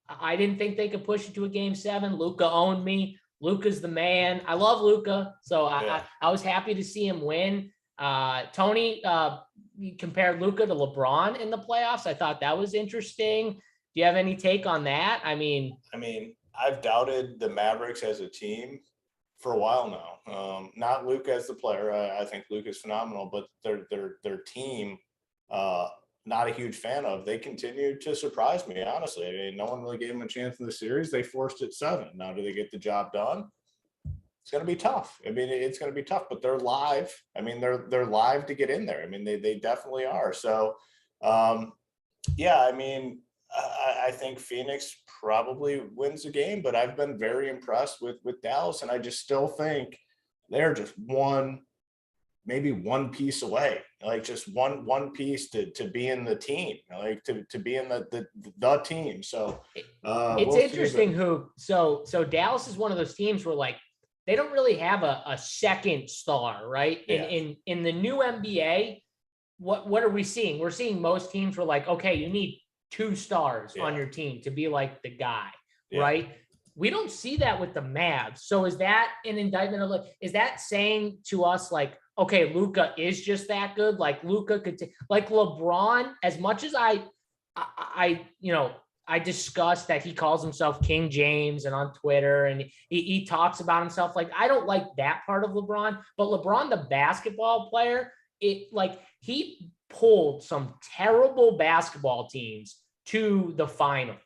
I didn't think they could push it to a game 7. Luka owned me. Luka's the man. I love Luka, so I was happy to see him win. Tony compared Luka to LeBron in the playoffs. I thought that was interesting. Do you have any take on that? I mean, I've doubted the Mavericks as a team for a while now. Not Luka as the player. I think Luka is phenomenal, but their team, not a huge fan of. They continue to surprise me, honestly. I mean, no one really gave them a chance in the series. They forced it 7. Now, do they get the job done? It's going to be tough. I mean, it's going to be tough, but they're live. I mean, they're live to get in there. I mean, they definitely are. So, I mean, I think Phoenix probably wins the game, but I've been very impressed with Dallas, and I just still think they're just maybe one piece away, like just one piece to be in the team, like to be in the team. So it's interesting who. So Dallas is one of those teams where like they don't really have a second star, right? Yeah. In the new NBA, what are we seeing? We're seeing most teams were like, okay, you need 2 stars on your team to be like the guy, right? We don't see that with the Mavs. So is that an indictment of, like, is that saying to us like, okay, Luka is just that good? Like Luka could like LeBron, as much as I discuss that he calls himself King James and on Twitter and he talks about himself. Like, I don't like that part of LeBron, but LeBron, the basketball player, he pulled some terrible basketball teams to the finals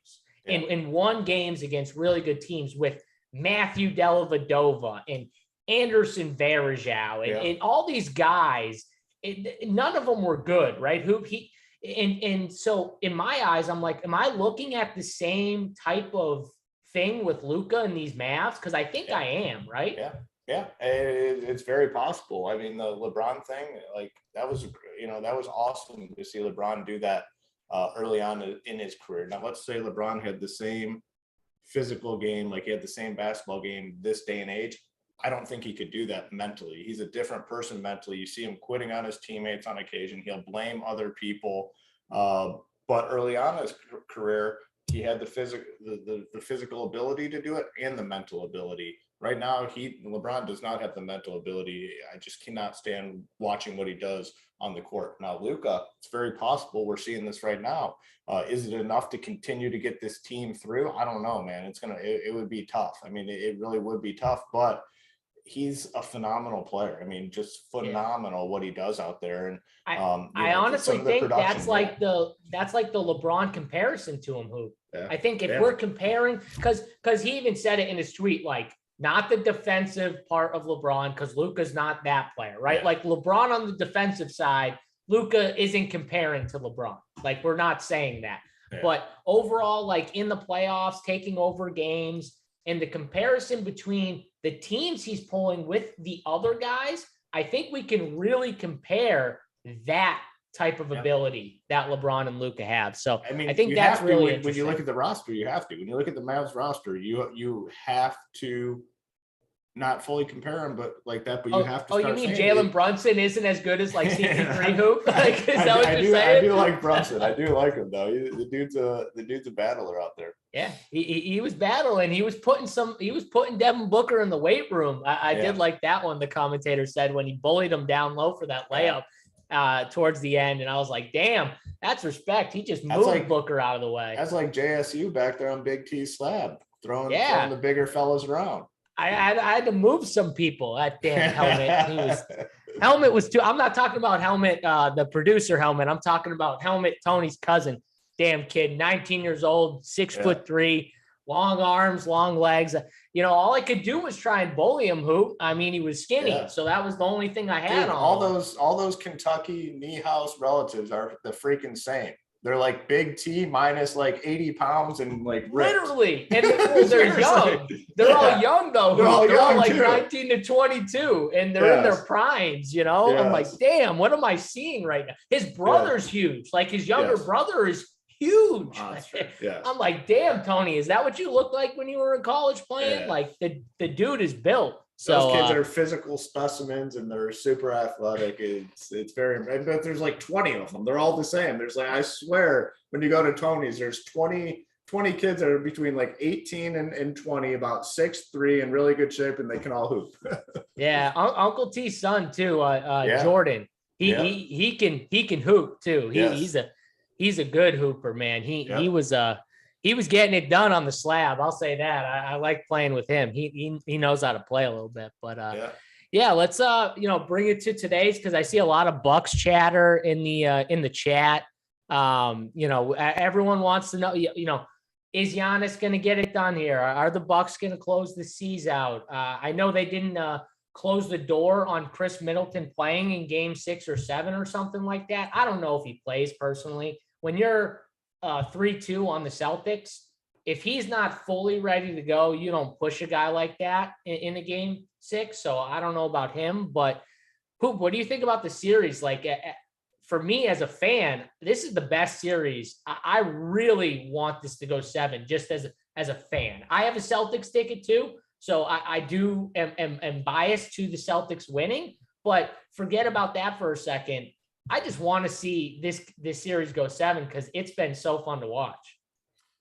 and won games against really good teams with Matthew Dellavedova and Anderson Varejao and all these guys. None of them were good, right? And so in my eyes, I'm like, am I looking at the same type of thing with Luka and these Mavs? Because I think I am, right? Yeah, it's very possible. I mean, the LeBron thing, like that was awesome to see LeBron do that early on in his career. Now, let's say LeBron had the same physical game, like he had the same basketball game this day and age. I don't think he could do that mentally. He's a different person mentally. You see him quitting on his teammates on occasion. He'll blame other people. But early on in his career, he had the physical ability to do it and the mental ability. Right now, LeBron does not have the mental ability. I just cannot stand watching what he does on the court. Now, Luka, it's very possible we're seeing this right now. Is it enough to continue to get this team through? I don't know, man. It would be tough. I mean, it really would be tough, but he's a phenomenal player. I mean, just phenomenal what he does out there. And I honestly think that's like the LeBron comparison to him. I think if we're comparing, because he even said it in his tweet, like, not the defensive part of LeBron, because Luka's not that player, right? Like LeBron on the defensive side, Luka isn't comparing to LeBron. Like, we're not saying that. But overall, like in the playoffs, taking over games, and the comparison between the teams he's pulling with the other guys, I think we can really compare that type of ability that LeBron and Luka have. So I mean, I think that's really when you look at the roster, you have to. When you look at the Mavs roster, you have to not fully compare them, but like that. But you have to. You mean Jalen Brunson isn't as good as like CP3 hoop? Like, is that what you're saying? I do like Brunson. I do like him though. The dude's a battler out there. Yeah, he was battling. He was putting Devin Booker in the weight room. I did like that one. The commentator said when he bullied him down low for that layup towards the end, and I was like, damn, that's respect. He just moved Booker out of the way. That's like JSU back there on Big T's slab, throwing the bigger fellas around. I had to move some people. That damn helmet. Helmet was too. I'm not talking about Helmet, the producer Helmet. I'm talking about Helmet, Tony's cousin. Damn kid, 19 years old, 6'3", long arms, long legs. All I could do was try and bully him. I mean, he was skinny, so that was the only thing I had on. All those Kentucky knee house relatives are the freaking same. They're like Big T minus like 80 pounds and like ripped. Literally. And they're young. They're all young though. They're all like 19 to 22 and they're in their primes, I'm like, damn, what am I seeing right now? His brother's huge. Like his younger brother is huge. I'm like, damn, Tony, is that what you looked like when you were in college playing? Like the dude is built. So those kids are physical specimens and they're super athletic. It's very, but there's like 20 of them. They're all the same. There's like, I swear, when you go to Tony's, there's 20 kids that are between like 18 and 20, about 6'3", in really good shape, and they can all hoop. Uncle T's son too, Jordan. He can hoop too. He's a good hooper, man. He was getting it done on the slab. I'll say that. I like playing with him. He knows how to play a little bit. But let's bring it to today's, because I see a lot of Bucks chatter in the chat. Everyone wants to know, is Giannis going to get it done here? Are the Bucks going to close the seas out? I know they didn't close the door on Chris Middleton playing in game 6 or 7 or something like that. I don't know if he plays personally. When you're 3-2 on the Celtics, if he's not fully ready to go, you don't push a guy like that in a game 6. So I don't know about him, but Hoop, what do you think about the series? Like, for me as a fan, this is the best series. I really want this to go 7 just as a fan. I have a Celtics ticket too, So I do am biased to the Celtics winning, but forget about that for a second. I just want to see this series go 7 because it's been so fun to watch.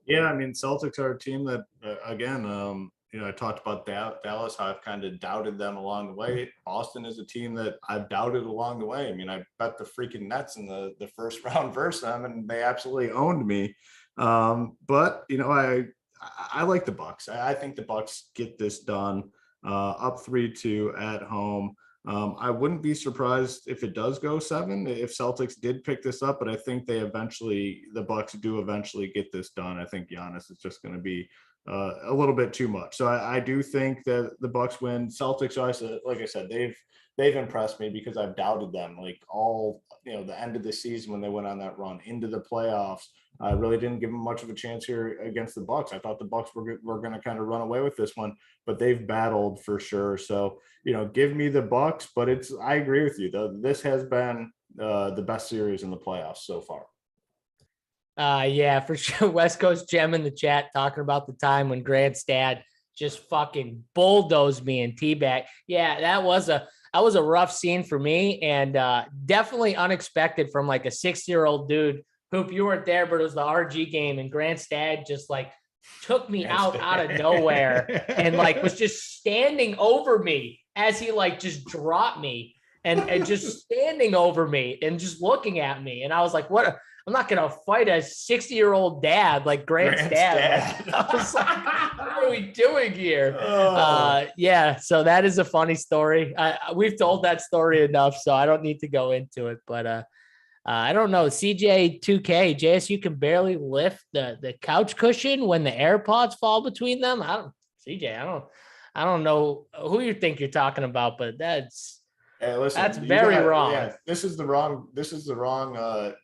Yeah, I mean, Celtics are a team that, again, I talked about Dallas, how I've kind of doubted them along the way. Boston is a team that I've doubted along the way. I mean, I bet the freaking Nets in the first round versus them, and they absolutely owned me. But, I like the Bucks. I think the Bucks get this done, up 3-2 at home. I wouldn't be surprised if it does go 7, if Celtics did pick this up, but I think the Bucks do eventually get this done. I think Giannis is just going to be a little bit too much. So I do think that the Bucks win. Celtics, like I said, they've impressed me because I've doubted them like all, the end of the season when they went on that run into the playoffs. I really didn't give them much of a chance here against the Bucks. I thought the Bucks were going to kind of run away with this one, but they've battled for sure. So, give me the Bucks, but I agree with you though. This has been the best series in the playoffs so far. Yeah, for sure. West Coast Gem in the chat talking about the time when Grant's dad just fucking bulldozed me in teabag. Yeah, that was a rough scene for me, and definitely unexpected from like a 6-year-old dude. Hoop, you weren't there, but it was the RG game, and Grant's dad just like took me out of nowhere and like was just standing over me as he like just dropped me and just standing over me and just looking at me. And I was like, what? I'm not going to fight a 60-year-old dad like Grant's dad. Like, I was like, what are we doing here? Yeah. So that is a funny story. We've told that story enough, so I don't need to go into it, but I don't know. CJ 2K, JSU can barely lift the couch cushion when the AirPods fall between them. I don't know who you think you're talking about, but that's very wrong. Yeah, this is the wrong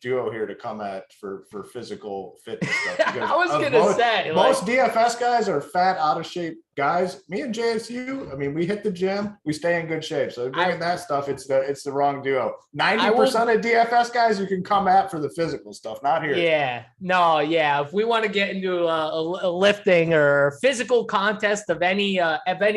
duo here to come at for physical fitness stuff. I was gonna say most DFS guys are fat, out of shape guys. Me and JSU, I mean, we hit the gym, we stay in good shape. So bringing that stuff, it's the wrong duo. 90% of DFS guys you can come at for the physical stuff, not here. Yeah, no, yeah. If we want to get into a lifting or physical contest of any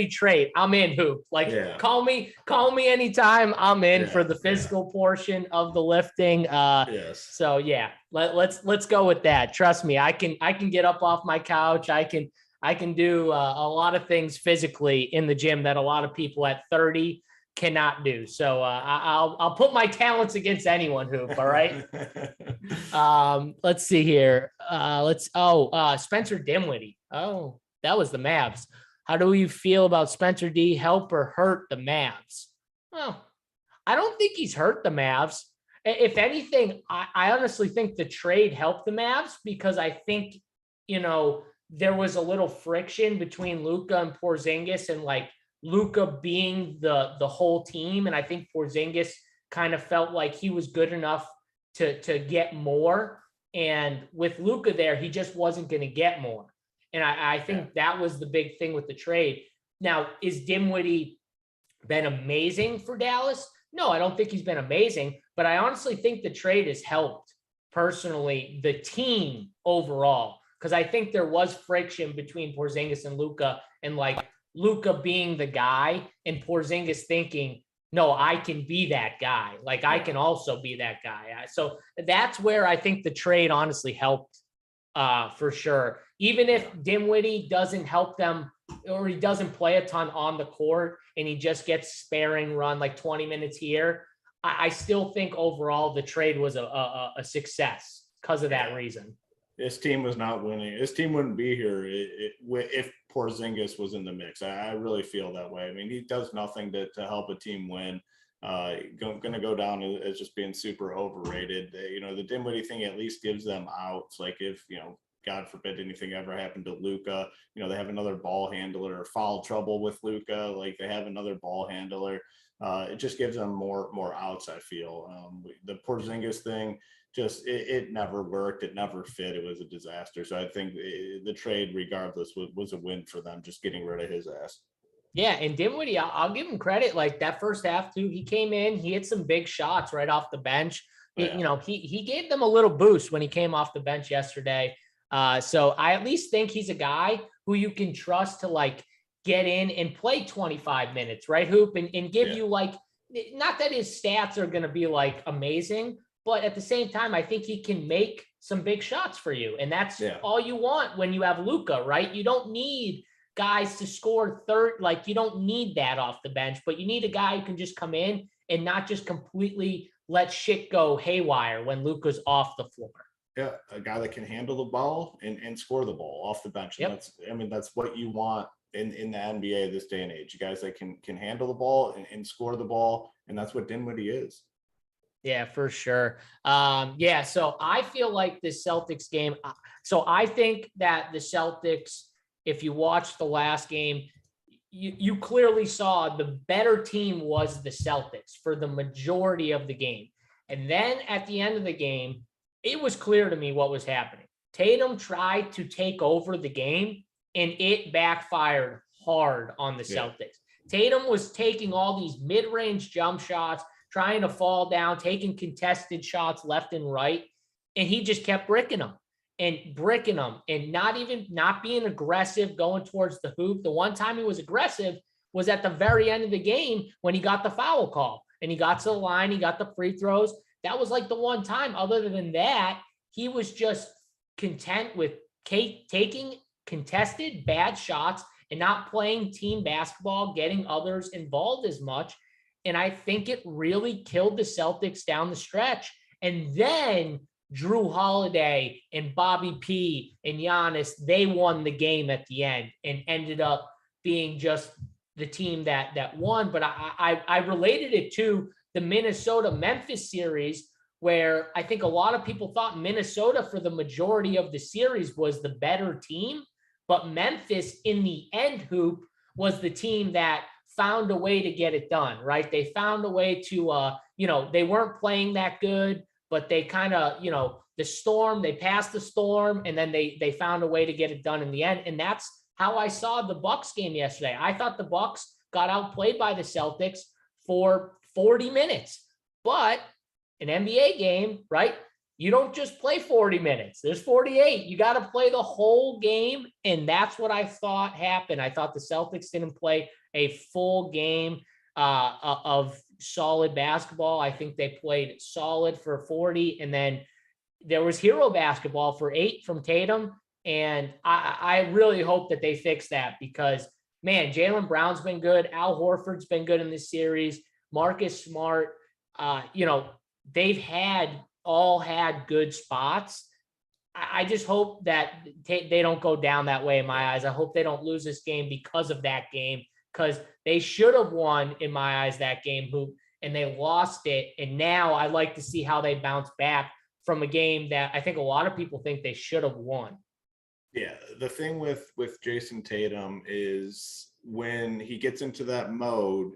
trade, I'm in. Hoop. Like, call me anytime. I'm in for the physical portion of the lifting. Yes. So yeah, let's go with that. Trust me, I can get up off my couch. I can do a lot of things physically in the gym that a lot of people at 30 cannot do. So I'll put my talents against anyone, Hoop. All right. Let's see here. Spencer Dinwiddie. Oh, that was the Mavs. How do you feel about Spencer D? Help or hurt the Mavs? Well, I don't think he's hurt the Mavs. If anything, I honestly think the trade helped the Mavs because I think, there was a little friction between Luka and Porzingis, and like Luka being the whole team. And I think Porzingis kind of felt like he was good enough to get more. And with Luka there, he just wasn't going to get more. And I think that was the big thing with the trade. Now, is Dinwiddie been amazing for Dallas? No, I don't think he's been amazing, but I honestly think the trade has helped personally the team overall. Because I think there was friction between Porzingis and Luka, and like Luka being the guy and Porzingis thinking, no, I can be that guy. Like I can also be that guy. So that's where I think the trade honestly helped for sure. Even if Dinwiddie doesn't help them or he doesn't play a ton on the court and he just gets sparing run like 20 minutes here, I still think overall the trade was a success because of that reason. This team was not winning. This team wouldn't be here if Porzingis was in the mix. I really feel that way. I mean, he does nothing to help a team win. Going to go down as just being super overrated. The Dinwiddie thing at least gives them outs. Like if, God forbid anything ever happened to Luka, they have another ball handler or foul trouble with Luka. Like they have another ball handler. It just gives them more outs, I feel. The Porzingis thing, just it never worked. It never fit. It was a disaster. So I think the trade, regardless, was a win for them, just getting rid of his ass. Yeah, and Dinwiddie, I'll give him credit. Like that first half too, he came in, he hit some big shots right off the bench. He gave them a little boost when he came off the bench yesterday. So I at least think he's a guy who you can trust to like get in and play 25 minutes, right, Hoop, and give you like, not that his stats are going to be like amazing, but at the same time, I think he can make some big shots for you. And that's all you want when you have Luka, right? You don't need guys to score like you don't need that off the bench, but you need a guy who can just come in and not just completely let shit go haywire when Luka's off the floor. Yeah, a guy that can handle the ball and score the ball off the bench. And that's what you want in the NBA this day and age. You guys that can handle the ball and score the ball, and that's what Dinwiddie is. Yeah, for sure. So I feel like the Celtics game. So I think that the Celtics, if you watch the last game, you clearly saw the better team was the Celtics for the majority of the game. And then at the end of the game, it was clear to me what was happening. Tatum tried to take over the game, and it backfired hard on the Celtics. Tatum was taking all these mid-range jump shots, trying to fall down, taking contested shots left and right, and he just kept bricking them and not being aggressive going towards the hoop. The one time he was aggressive was at the very end of the game when he got the foul call and he got to the line, he got the free throws. That was like the one time. Other than that, he was just content with taking contested bad shots and not playing team basketball, getting others involved as much. And I think it really killed the Celtics down the stretch. And then Drew Holiday and Bobby P and Giannis, they won the game at the end and ended up being just the team that won. But I related it to the Minnesota-Memphis series, where I think a lot of people thought Minnesota for the majority of the series was the better team. But Memphis in the end, Hoop, was the team that found a way to get it done, right? They found a way to, they weren't playing that good, but they kind of, the storm, they passed the storm, and then they found a way to get it done in the end. And that's how I saw the Bucks game yesterday. I thought the Bucks got outplayed by the Celtics for 40 minutes, but an NBA game, right? You don't just play 40 minutes. There's 48. You got to play the whole game. And that's what I thought happened. I thought the Celtics didn't play a full game of solid basketball. I think they played solid for 40. And then there was hero basketball for 8 from Tatum. And I really hope that they fix that because, man, Jaylen Brown's been good. Al Horford's been good in this series. Marcus Smart, they've all had good spots. I just hope that they don't go down that way in my eyes. I hope they don't lose this game because of that game, because they should have won in my eyes that game, Hoop, and they lost it. And now I like to see how they bounce back from a game that I think a lot of people think they should have won. Yeah, the thing with Jason Tatum is when he gets into that mode,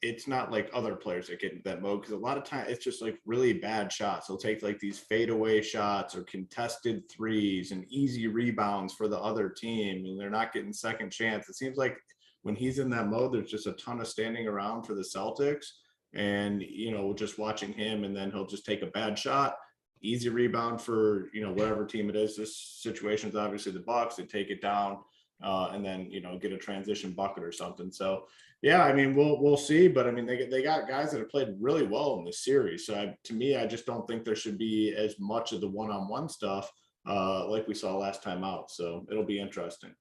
it's not like other players that get into that mode, because a lot of times it's just like really bad shots. They'll take like these fadeaway shots or contested threes and easy rebounds for the other team, and they're not getting second chance. It seems like when he's in that mode, there's just a ton of standing around for the Celtics, and just watching him, and then he'll just take a bad shot, easy rebound for whatever team it is. This situation is obviously the Bucks. They take it down and then get a transition bucket or something. So yeah, I mean we'll see, but I mean they got guys that have played really well in this series. So to me, I just don't think there should be as much of the one-on-one stuff like we saw last time out. So it'll be interesting.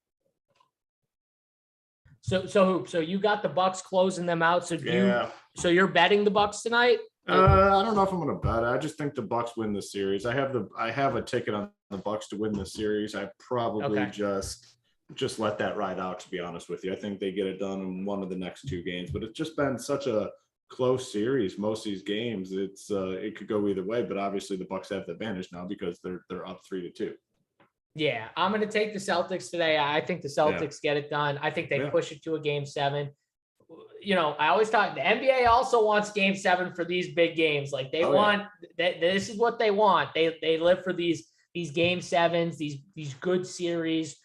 So you got the Bucks closing them out. So you're betting the Bucks tonight? I don't know if I'm going to bet. I just think the Bucks win the series. I have a ticket on the Bucks to win the series. I probably just let that ride out, to be honest with you. I think they get it done in one of the next 2 games, but it's just been such a close series. Most of these games, it could go either way, but obviously the Bucks have the advantage now because they're up 3-2. Yeah, I'm going to take the Celtics today. I think the Celtics get it done. I think they push it to a game 7. I always thought the NBA also wants game 7 for these big games. Like they want this is what they want. They live for these game 7s, these good series.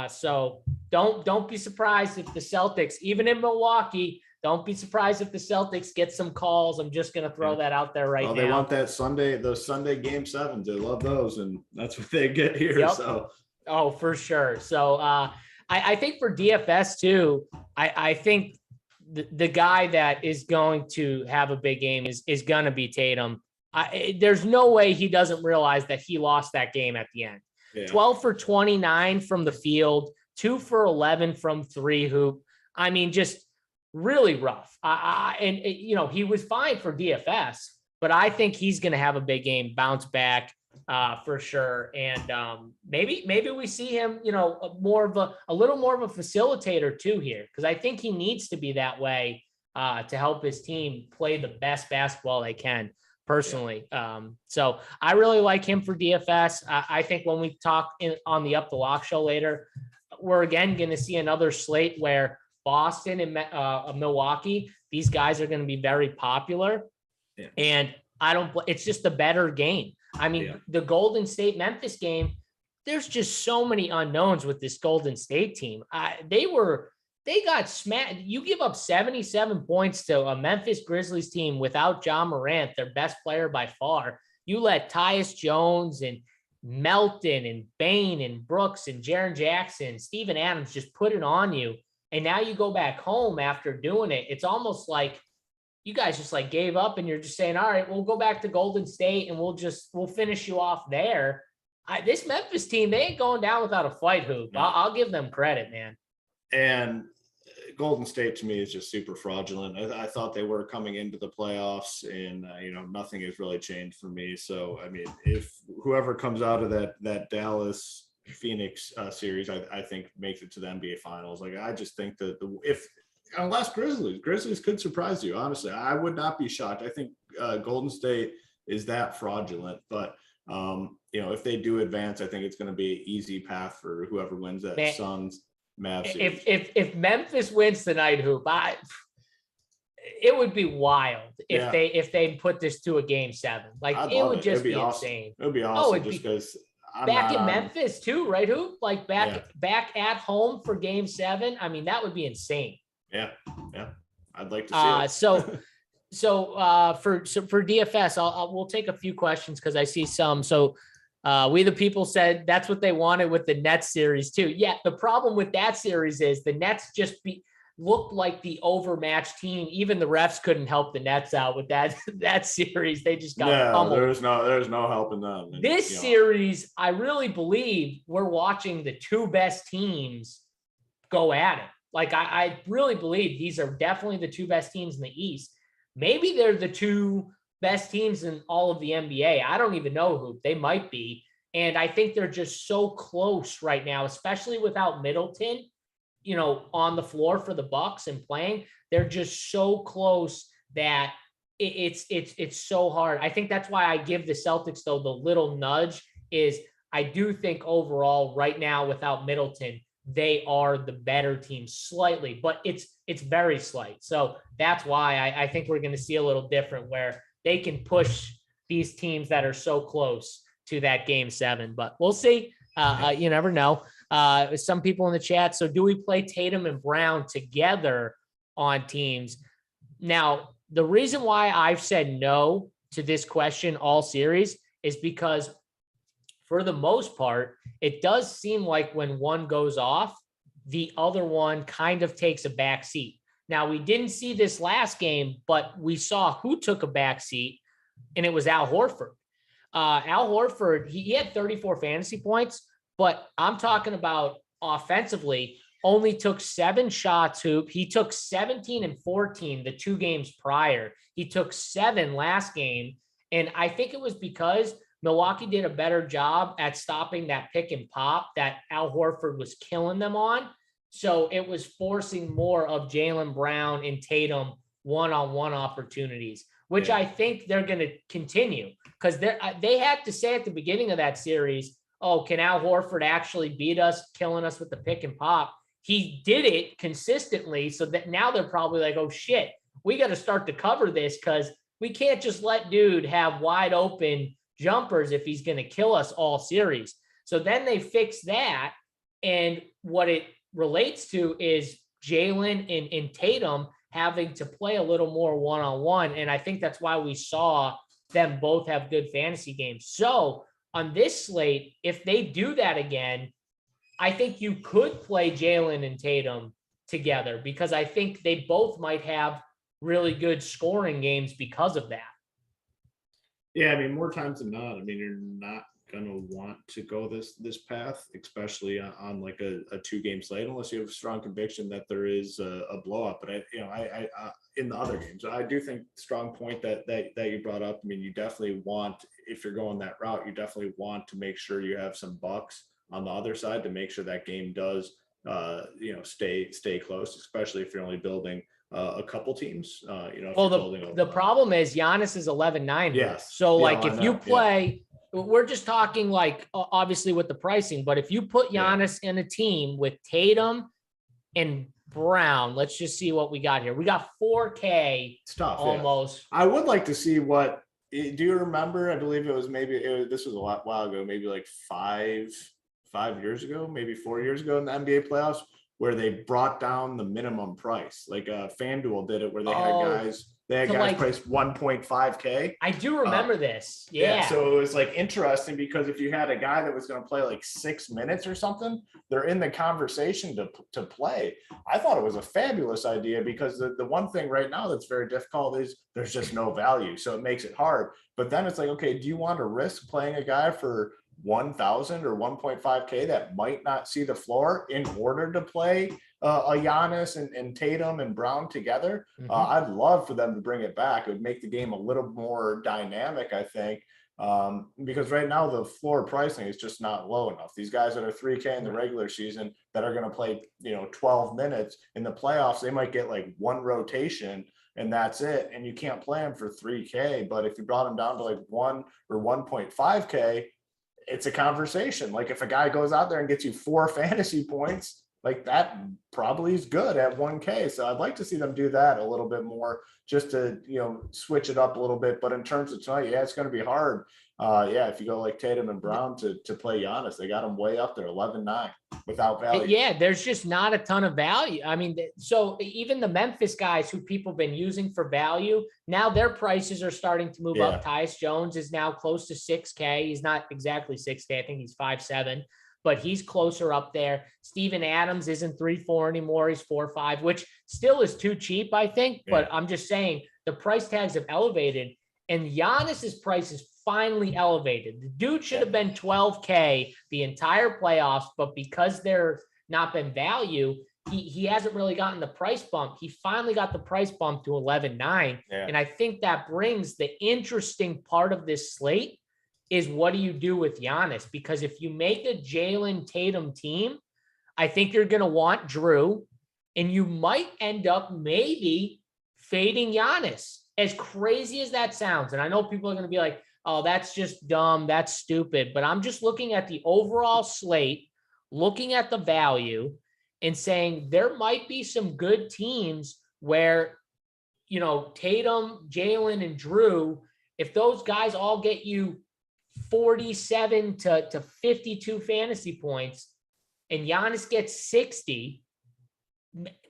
So don't be surprised if the Celtics, even in Milwaukee, don't be surprised if the Celtics get some calls. I'm just going to throw that out there now. They want those Sunday game 7s. They love those, and that's what they get here. Yep. So, for sure. So, I think for DFS too, I think the guy that is going to have a big game is going to be Tatum. There's no way he doesn't realize that he lost that game at the end. Yeah. 12 for 29 from the field, 2 for 11 from 3 hoop. I mean, just really rough. And he was fine for DFS, but I think he's going to have a big game, bounce back for sure. And maybe we see him, a little more of a facilitator too here, because I think he needs to be that way to help his team play the best basketball they can. Personally. So I really like him for DFS. I think when we talk on the Up the Lock show later, we're again going to see another slate where Boston and Milwaukee, these guys are going to be very popular. Yeah. And it's just a better game. I mean, the Golden State Memphis game, there's just so many unknowns with this Golden State team. They got smashed. You give up 77 points to a Memphis Grizzlies team without John Morant, their best player by far. You let Tyus Jones and Melton and Bane and Brooks and Jaren Jackson, Steven Adams just put it on you. And now you go back home after doing it. It's almost like you guys just like gave up and you're just saying, all right, we'll go back to Golden State and we'll finish you off there. This Memphis team, they ain't going down without a fight, Hoop. I'll give them credit, man. And Golden State to me is just super fraudulent. I thought they were coming into the playoffs, and nothing has really changed for me. So I mean, if whoever comes out of that Dallas Phoenix series, I think makes it to the NBA Finals. Like I just think that unless Grizzlies could surprise you. Honestly, I would not be shocked. I think Golden State is that fraudulent, but if they do advance, I think it's going to be an easy path for whoever wins that Suns. If Memphis wins tonight, Hoop, it would be wild if they put this to a game 7. Like it would just be insane. It would be awesome just because back in Memphis too, right, Hoop? Like back at home for game 7. I mean, that would be insane. Yeah, I'd like to see it. So for DFS, we'll take a few questions because I see some. So. We the people said that's what they wanted with the Nets series too. Yeah, the problem with that series is the Nets just looked like the overmatched team. Even the refs couldn't help the Nets out with that series. They just got pummeled. There's no helping them. This series, I really believe we're watching the two best teams go at it. Like I really believe these are definitely the two best teams in the East. Maybe they're the two best teams in all of the NBA. I don't even know who they might be. And I think they're just so close right now, especially without Middleton, on the floor for the Bucks and playing. They're just so close that it's so hard. I think that's why I give the Celtics, though, the little nudge is I do think overall right now without Middleton, they are the better team slightly, but it's very slight. So that's why I think we're going to see a little different where they can push these teams that are so close to that game 7, but we'll see. You never know. Some people in the chat. So do we play Tatum and Brown together on teams? Now, the reason why I've said no to this question all series is because for the most part, it does seem like when one goes off, the other one kind of takes a back seat. Now, we didn't see this last game, but we saw who took a back seat, and it was Al Horford. Al Horford, he had 34 fantasy points, but I'm talking about offensively, only took 7 shots, Hoop. He took 17 and 14 the 2 games prior. He took 7 last game, and I think it was because Milwaukee did a better job at stopping that pick and pop that Al Horford was killing them on. So it was forcing more of Jaylen Brown and Tatum one-on-one opportunities, which I think they're going to continue because they had to say at the beginning of that series, oh, can Al Horford actually beat us, killing us with the pick and pop? He did it consistently, so that now they're probably like, oh, shit, we got to start to cover this because we can't just let dude have wide open jumpers if he's going to kill us all series. So then they fix that, and what it relates to is Jaylen and Tatum having to play a little more one-on-one. And I think that's why we saw them both have good fantasy games. So on this slate, if they do that again, I think you could play Jalen and Tatum together because I think they both might have really good scoring games because of that. Yeah, I mean, more times than not, I mean, you're not gonna want to go this path, especially on like a 2-game slate, unless you have strong conviction that there is a blowout. But I in the other games, I do think strong point that you brought up. I mean, you definitely want, if you're going that route, you definitely want to make sure you have some bucks on the other side to make sure that game does stay close, especially if you're only building a couple teams. Well, the problem is Giannis is 11-9. Yes. So like if you play, we're just talking like obviously with the pricing, but if you put Giannis in a team with Tatum and Brown, let's just see what we got here. We got 4K stuff almost. Yeah. I would like to see what. Do you remember? I believe it was this was a while ago, maybe like 5 years ago, maybe 4 years ago in the NBA playoffs, where they brought down the minimum price. Like FanDuel did it, where they had guys priced 1.5K. I do remember this. Yeah. So it was like interesting because if you had a guy that was going to play like 6 minutes or something, they're in the conversation to play. I thought it was a fabulous idea because the one thing right now that's very difficult is there's just no value. So it makes it hard. But then it's like, okay, do you want to risk playing a guy for 1,000 or 1.5K that might not see the floor in order to play a Giannis and Tatum and Brown together? I'd love for them to bring it back. It would make the game a little more dynamic, I think, because right now the floor pricing is just not low enough. These guys that are 3K in the regular season that are going to play 12 minutes in the playoffs, they might get like one rotation and that's it, and you can't play them for 3K. But if you brought them down to like 1 or 1.5K, it's a conversation. Like if a guy goes out there and gets you 4 fantasy points, like that probably is good at 1K. So I'd like to see them do that a little bit more, just to, switch it up a little bit. But in terms of tonight, it's going to be hard. If you go like Tatum and Brown to play Giannis, they got them way up there, 11-9 without value. Yeah, there's just not a ton of value. I mean, so even the Memphis guys who people have been using for value, now their prices are starting to move up. Tyus Jones is now close to 6K. He's not exactly 6K. I think he's 5'7", but he's closer up there. Steven Adams isn't 3-4 anymore. He's 4-5, which still is too cheap, I think. But I'm just saying the price tags have elevated, and Giannis's price is finally elevated. The dude should have been 12K the entire playoffs, but because there's not been value, he hasn't really gotten the price bump. He finally got the price bump to 11-9. And I think that brings the interesting part of this slate is what do you do with Giannis? Because if you make a Jalen Tatum team, I think you're going to want Drew, and you might end up maybe fading Giannis. As crazy as that sounds, and I know people are going to be like, oh, that's just dumb, that's stupid, but I'm just looking at the overall slate, looking at the value, and saying there might be some good teams where, Tatum, Jalen, and Drew, if those guys all get you 47 to 52 fantasy points, and Giannis gets 60,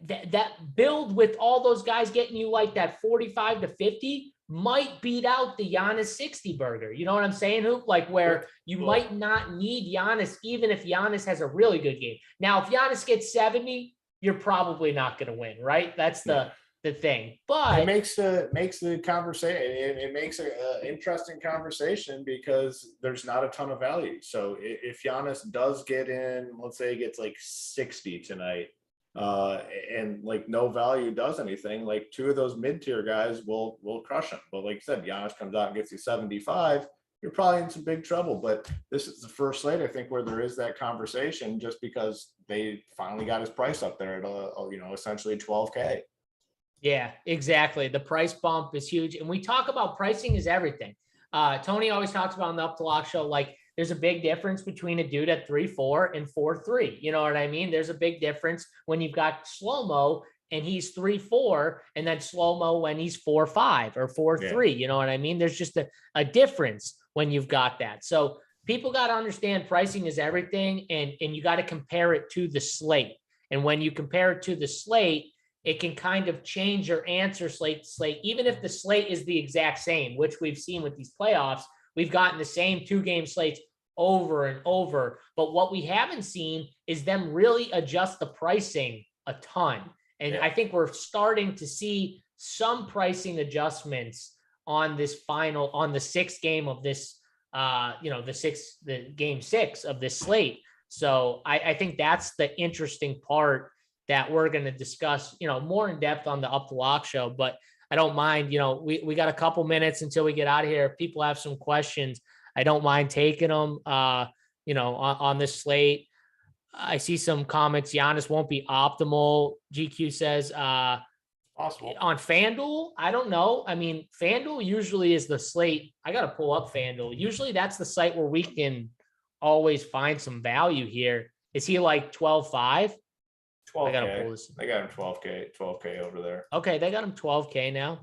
that build with all those guys getting you like that 45 to 50 might beat out the Giannis 60 burger. You know what I'm saying, Hoop? Like where you might not need Giannis, even if Giannis has a really good game. Now, if Giannis gets 70, you're probably not going to win, right? That's the thing. But it makes the conversation. It makes an interesting conversation because there's not a ton of value. So if Giannis does get in, let's say he gets like 60 tonight, and like no value does anything, like 2 of those mid-tier guys will crush him. But like I said, Giannis comes out and gets you 75, you're probably in some big trouble. But this is the first slate, I think, where there is that conversation just because they finally got his price up there at essentially 12K. Yeah, exactly. The price bump is huge. And we talk about pricing is everything. Tony always talks about on the Up to Lock show, like there's a big difference between a dude at 3-4 and 4-3. You know what I mean? There's a big difference when you've got Slow-Mo and he's 3-4, and then Slow-Mo when he's 4-5 or 4-3. You know what I mean? There's just a difference when you've got that. So people got to understand pricing is everything, and you got to compare it to the slate. And when you compare it to the slate, it can kind of change your answer slate to slate, even if the slate is the exact same, which we've seen with these playoffs. We've gotten the same 2-game slates over and over. But what we haven't seen is them really adjust the pricing a ton. And I think we're starting to see some pricing adjustments on the sixth game of this, the game 6 of this slate. So I think that's the interesting part that we're going to discuss, more in depth on the Up the Lock show. But I don't mind, we got a couple minutes until we get out of here. If people have some questions, I don't mind taking them, on this slate. I see some comments. Giannis won't be optimal. GQ says, possible on FanDuel. I don't know. I mean, FanDuel usually is the slate. I got to pull up FanDuel. Usually that's the site where we can always find some value here. Is he like 12.5? 12K. I got to pull this. They got him 12K over there. Okay. They got him 12K now.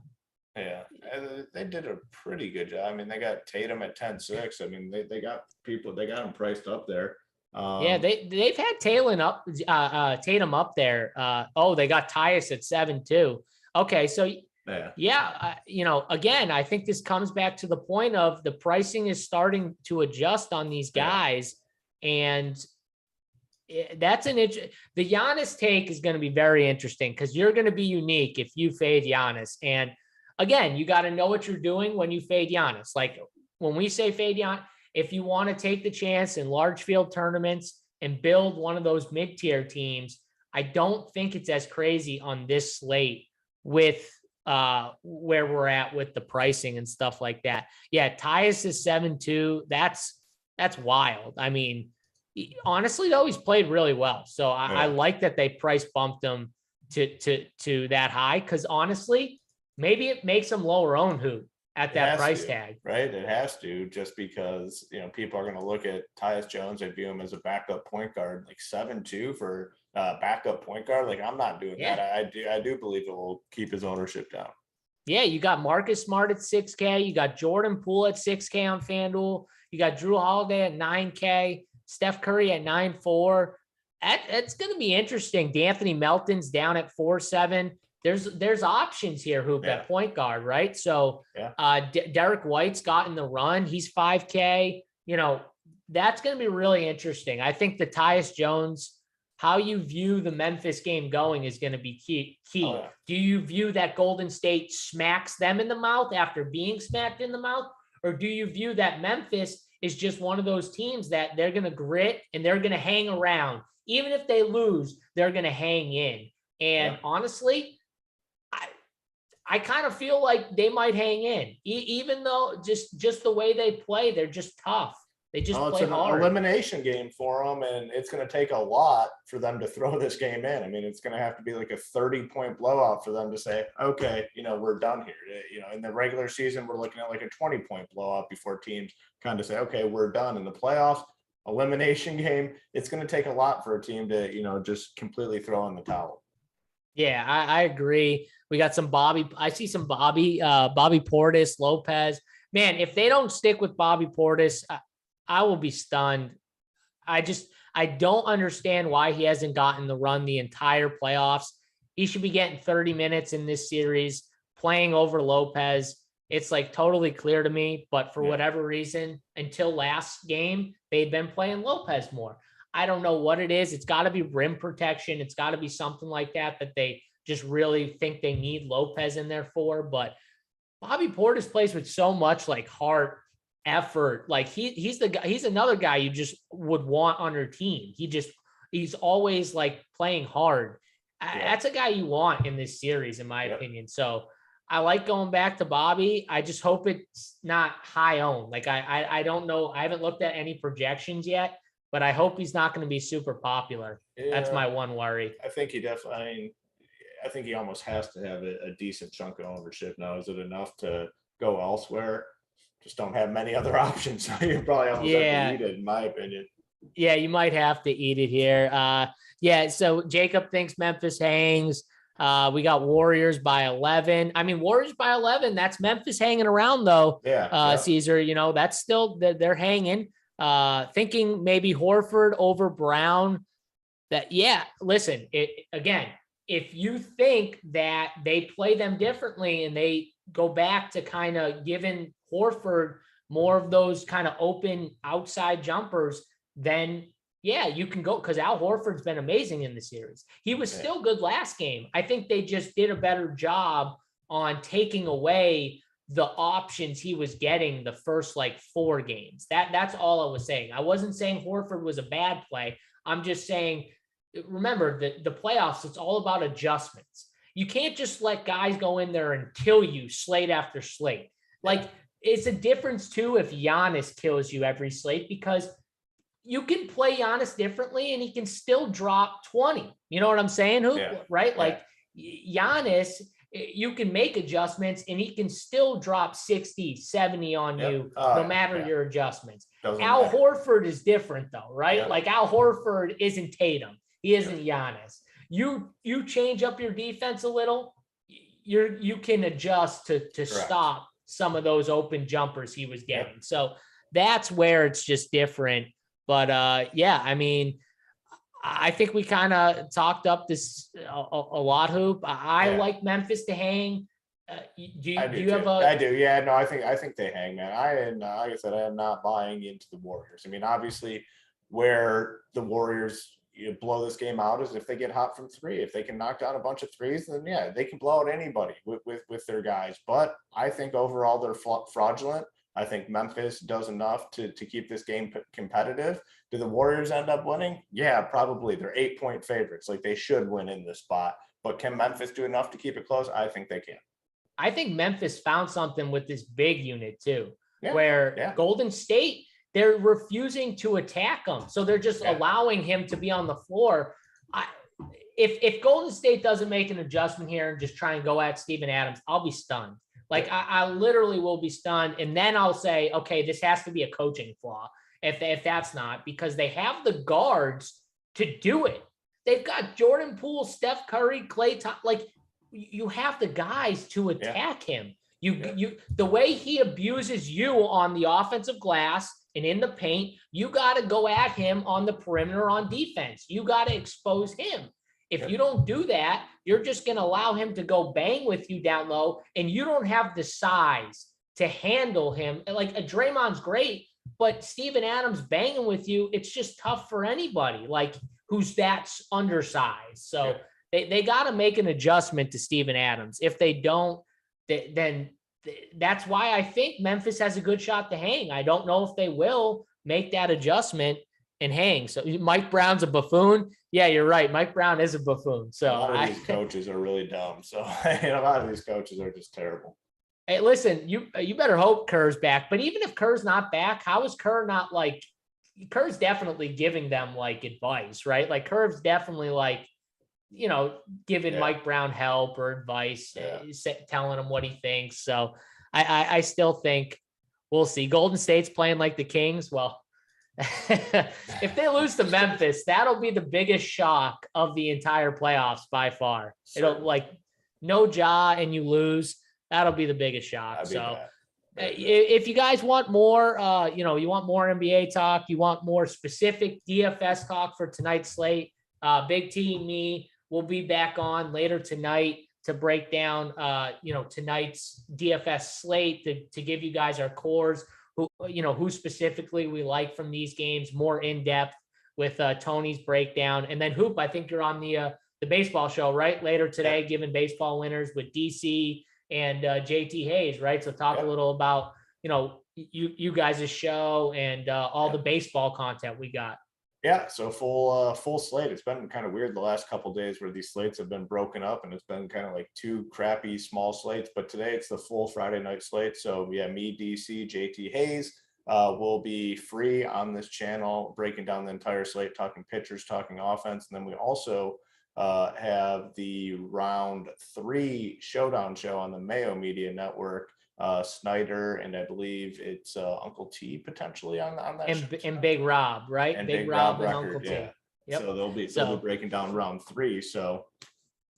Yeah. And they did a pretty good job. I mean, they got Tatum at 10.6. I mean, they got him priced up there. They've had Tatum up there. They got Tyus at 7 too. Okay, so again, I think this comes back to the point of the pricing is starting to adjust on these guys, and that's the Giannis take is going to be very interesting because you're going to be unique if you fade Giannis, and again, you got to know what you're doing when you fade Giannis. Like when we say fade Giannis. If you want to take the chance in large field tournaments and build one of those mid-tier teams, I don't think it's as crazy on this slate with where we're at with the pricing and stuff like that. Yeah, Tyus is 7.2. That's wild. I mean, honestly, though, he's played really well. So I like that they price bumped him to that high because honestly, maybe it makes him lower own hoop at that price tag. Right. It has to, just because, people are going to look at Tyus Jones and view him as a backup point guard, like 7.2 for backup point guard. Like I'm not doing that. I do believe it will keep his ownership down. Yeah. You got Marcus Smart at 6K. You got Jordan Poole at 6K on FanDuel. You got Drew Holiday at 9K, Steph Curry at 9.4. It's going to be interesting. D'Anthony Melton's down at 4.7. There's options here, Hoop, at point guard, right? So Derek White's gotten the run. He's 5K. That's going to be really interesting. I think the Tyus Jones, how you view the Memphis game going is going to be key. Oh, yeah. Do you view that Golden State smacks them in the mouth after being smacked in the mouth? Or do you view that Memphis is just one of those teams that they're going to grit and they're going to hang around? Even if they lose, they're going to hang in. And honestly, I kind of feel like they might hang in, even though just the way they play, they're just tough. They just play it's hard. An elimination game for them, and it's going to take a lot for them to throw this game in. I mean, it's going to have to be like a 30-point blowout for them to say, okay, we're done here. In the regular season, we're looking at like a 20-point blowout before teams kind of say, okay, we're done. In the playoffs, elimination game, it's going to take a lot for a team to, just completely throw in the towel. Yeah, I agree. We got some Bobby. I see some Bobby Portis, Lopez. Man, if they don't stick with Bobby Portis, I will be stunned. I don't understand why he hasn't gotten the run the entire playoffs. He should be getting 30 minutes in this series, playing over Lopez. It's like totally clear to me, but for whatever reason, until last game, they've been playing Lopez more. I don't know what it is. It's got to be rim protection. It's got to be something like that they just really think they need Lopez in there for. But Bobby Portis plays with so much like heart, effort. Like he's the guy. He's another guy you just would want on your team. He's always like playing hard. That's a guy you want in this series, in my opinion. So I like going back to Bobby. I just hope it's not high owned. Like I don't know. I haven't looked at any projections yet. But I hope he's not going to be super popular. Yeah, that's my one worry. I think he definitely. I think he almost has to have a decent chunk of ownership now. Is it enough to go elsewhere? Just don't have many other options. So you probably almost have to eat it, in my opinion. Yeah, you might have to eat it here. So Jacob thinks Memphis hangs. We got Warriors by 11. I mean, Warriors by 11. That's Memphis hanging around though. Caesar. That's still they're hanging. Thinking maybe Horford over Brown. Listen, again, if you think that they play them differently and they go back to kind of giving Horford more of those kind of open outside jumpers, then yeah, you can go, because Al Horford's been amazing in the series. He was still good last game. I think they just did a better job on taking away the options he was getting the first like 4 games. That's all I was saying. I wasn't saying Horford was a bad play. I'm just saying, remember the playoffs, it's all about adjustments. You can't just let guys go in there and kill you slate after slate. Like, it's a difference too if Giannis kills you every slate, because you can play Giannis differently and he can still drop 20. You know what I'm saying? Right? Like Giannis, you can make adjustments and he can still drop 60, 70 on you, no matter your adjustments. Al Horford is different though, right? Like Al Horford isn't Tatum. He isn't Giannis. You change up your defense a little, you can adjust to stop some of those open jumpers he was getting. So that's where it's just different. But I mean, I think we kind of talked up this a lot, Hoop. I like Memphis to hang. Do you have a? I do. Yeah, no, I think they hang, man. Like I said, I am not buying into the Warriors. I mean, obviously, where the Warriors blow this game out is if they get hot from 3. If they can knock down a bunch of threes, then they can blow out anybody with their guys. But I think overall they're fraudulent. I think Memphis does enough to keep this game competitive. Do the Warriors end up winning? Yeah, probably. They're 8-point favorites. Like, they should win in this spot. But can Memphis do enough to keep it close? I think they can. I think Memphis found something with this big unit too, where Golden State, they're refusing to attack him. So they're just allowing him to be on the floor. If Golden State doesn't make an adjustment here and just try and go at Steven Adams, I'll be stunned. Like, I literally will be stunned. And then I'll say, okay, this has to be a coaching flaw. If that's not, because they have the guards to do it. They've got Jordan Poole, Steph Curry, Klay Thompson. Like, you have the guys to attack him. The way he abuses you on the offensive glass and in the paint, you got to go at him on the perimeter on defense. You got to expose him. If you don't do that, you're just going to allow him to go bang with you down low, and you don't have the size to handle him. Like, a Draymond's great, but Steven Adams banging with you, it's just tough for anybody like who's that undersized. So they got to make an adjustment to Steven Adams. If they don't, then that's why I think Memphis has a good shot to hang. I don't know if they will make that adjustment and hang. So Mike Brown's a buffoon. Yeah, you're right. Mike Brown is a buffoon. So a lot of these coaches are really dumb. So a lot of these coaches are just terrible. Hey, listen, you better hope Kerr's back. But even if Kerr's not back, how is Kerr not like? Kerr's definitely giving them like advice, right? Like, Kerr's definitely like, giving Mike Brown help or advice, telling him what he thinks. So I still think we'll see. Golden State's playing like the Kings. Well, if they lose to Memphis, that'll be the biggest shock of the entire playoffs by far. It'll like no Ja and you lose. That'll be the biggest shock. So if you guys want more, you want more NBA talk, you want more specific DFS talk for tonight's slate, Big T and me will be back on later tonight to break down, tonight's DFS slate to give you guys our cores, who specifically we like from these games, more in depth with Tony's breakdown. And then Hoop, I think you're on the baseball show, right? Later today, giving baseball winners with DC and JT Hayes, right? So talk a little about, you guys' show and all the baseball content we got. Yeah, so full slate. It's been kind of weird the last couple of days where these slates have been broken up and it's been kind of like 2 crappy small slates. But today it's the full Friday night slate. So me, DC, JT Hayes will be free on this channel, breaking down the entire slate, talking pitchers, talking offense. And then we also have the round 3 showdown show on the Mayo Media Network. Snyder and I believe it's Uncle T potentially on that and Big Rob, right? And Big Rob and Uncle T. Yep. So they'll be breaking down round 3. So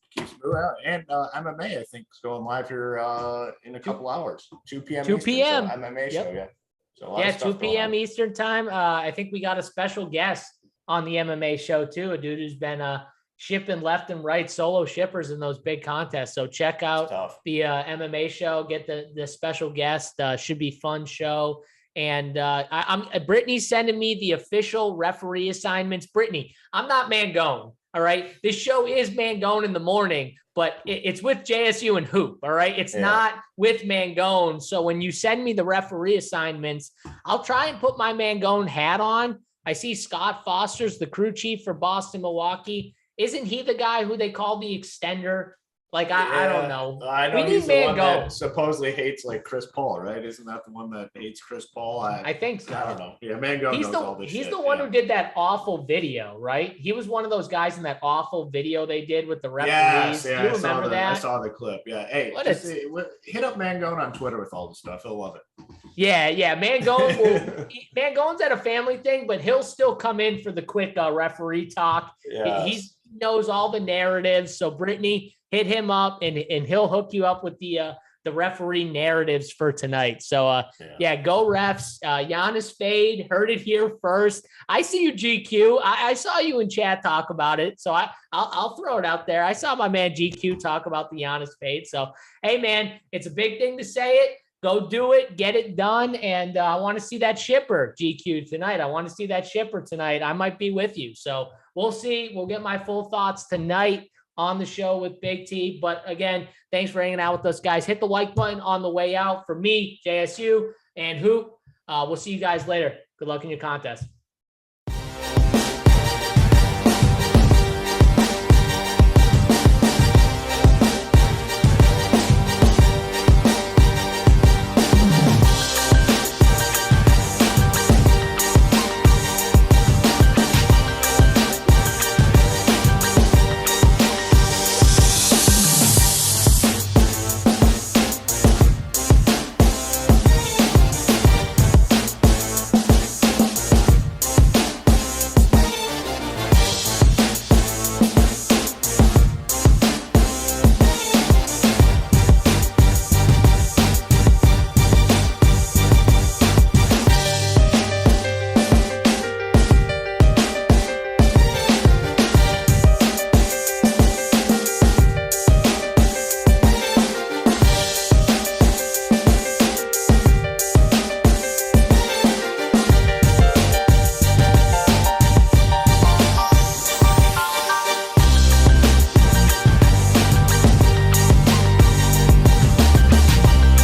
keeps moving out. And MMA I think is going live here in a couple hours. 2 p.m. 2 p.m. So MMA show, So 2 p.m. Eastern time. I think we got a special guest on the MMA show too. A dude who's been shipping left and right, solo shippers in those big contests. So check out the MMA show, get the special guest, should be fun show. And I'm Brittany's sending me the official referee assignments. Brittany, I'm not Mangone. All right. This show is Mangone in the morning, but it's with JSU and Hoop. All right. It's not with Mangone. So when you send me the referee assignments, I'll try and put my Mangone hat on. I see Scott Foster's the crew chief for Boston, Milwaukee. Isn't he the guy who they call the extender? Like, I don't know. I know we he's need the one Mangone. that supposedly hates like Chris Paul, right? Isn't that the one that hates Chris Paul? I think so. I don't know. Yeah, Mangone knows all this shit. He's the one who did that awful video, right? He was one of those guys in that awful video they did with the referees. Yes, yeah, you remember that? I saw the clip. Yeah. Hey, hit up Mangone on Twitter with all the stuff. He'll love it. Yeah. Mangone's at a family thing, but he'll still come in for the quick referee talk. Yes. He knows all the narratives. So Brittany, hit him up and he'll hook you up with the referee narratives for tonight. So go refs. Giannis fade, heard it here first. I see you, GQ. I saw you in chat talk about it. So I'll throw it out there. I saw my man GQ talk about the Giannis fade. So, hey man, it's a big thing to say it. Go do it, get it done. And I want to see that shipper, GQ, tonight. I want to see that shipper tonight. I might be with you. So we'll see. We'll get my full thoughts tonight on the show with Big T. But again, thanks for hanging out with us, guys. Hit the like button on the way out for me, JSU, and Hoop. We'll see you guys later. Good luck in your contest.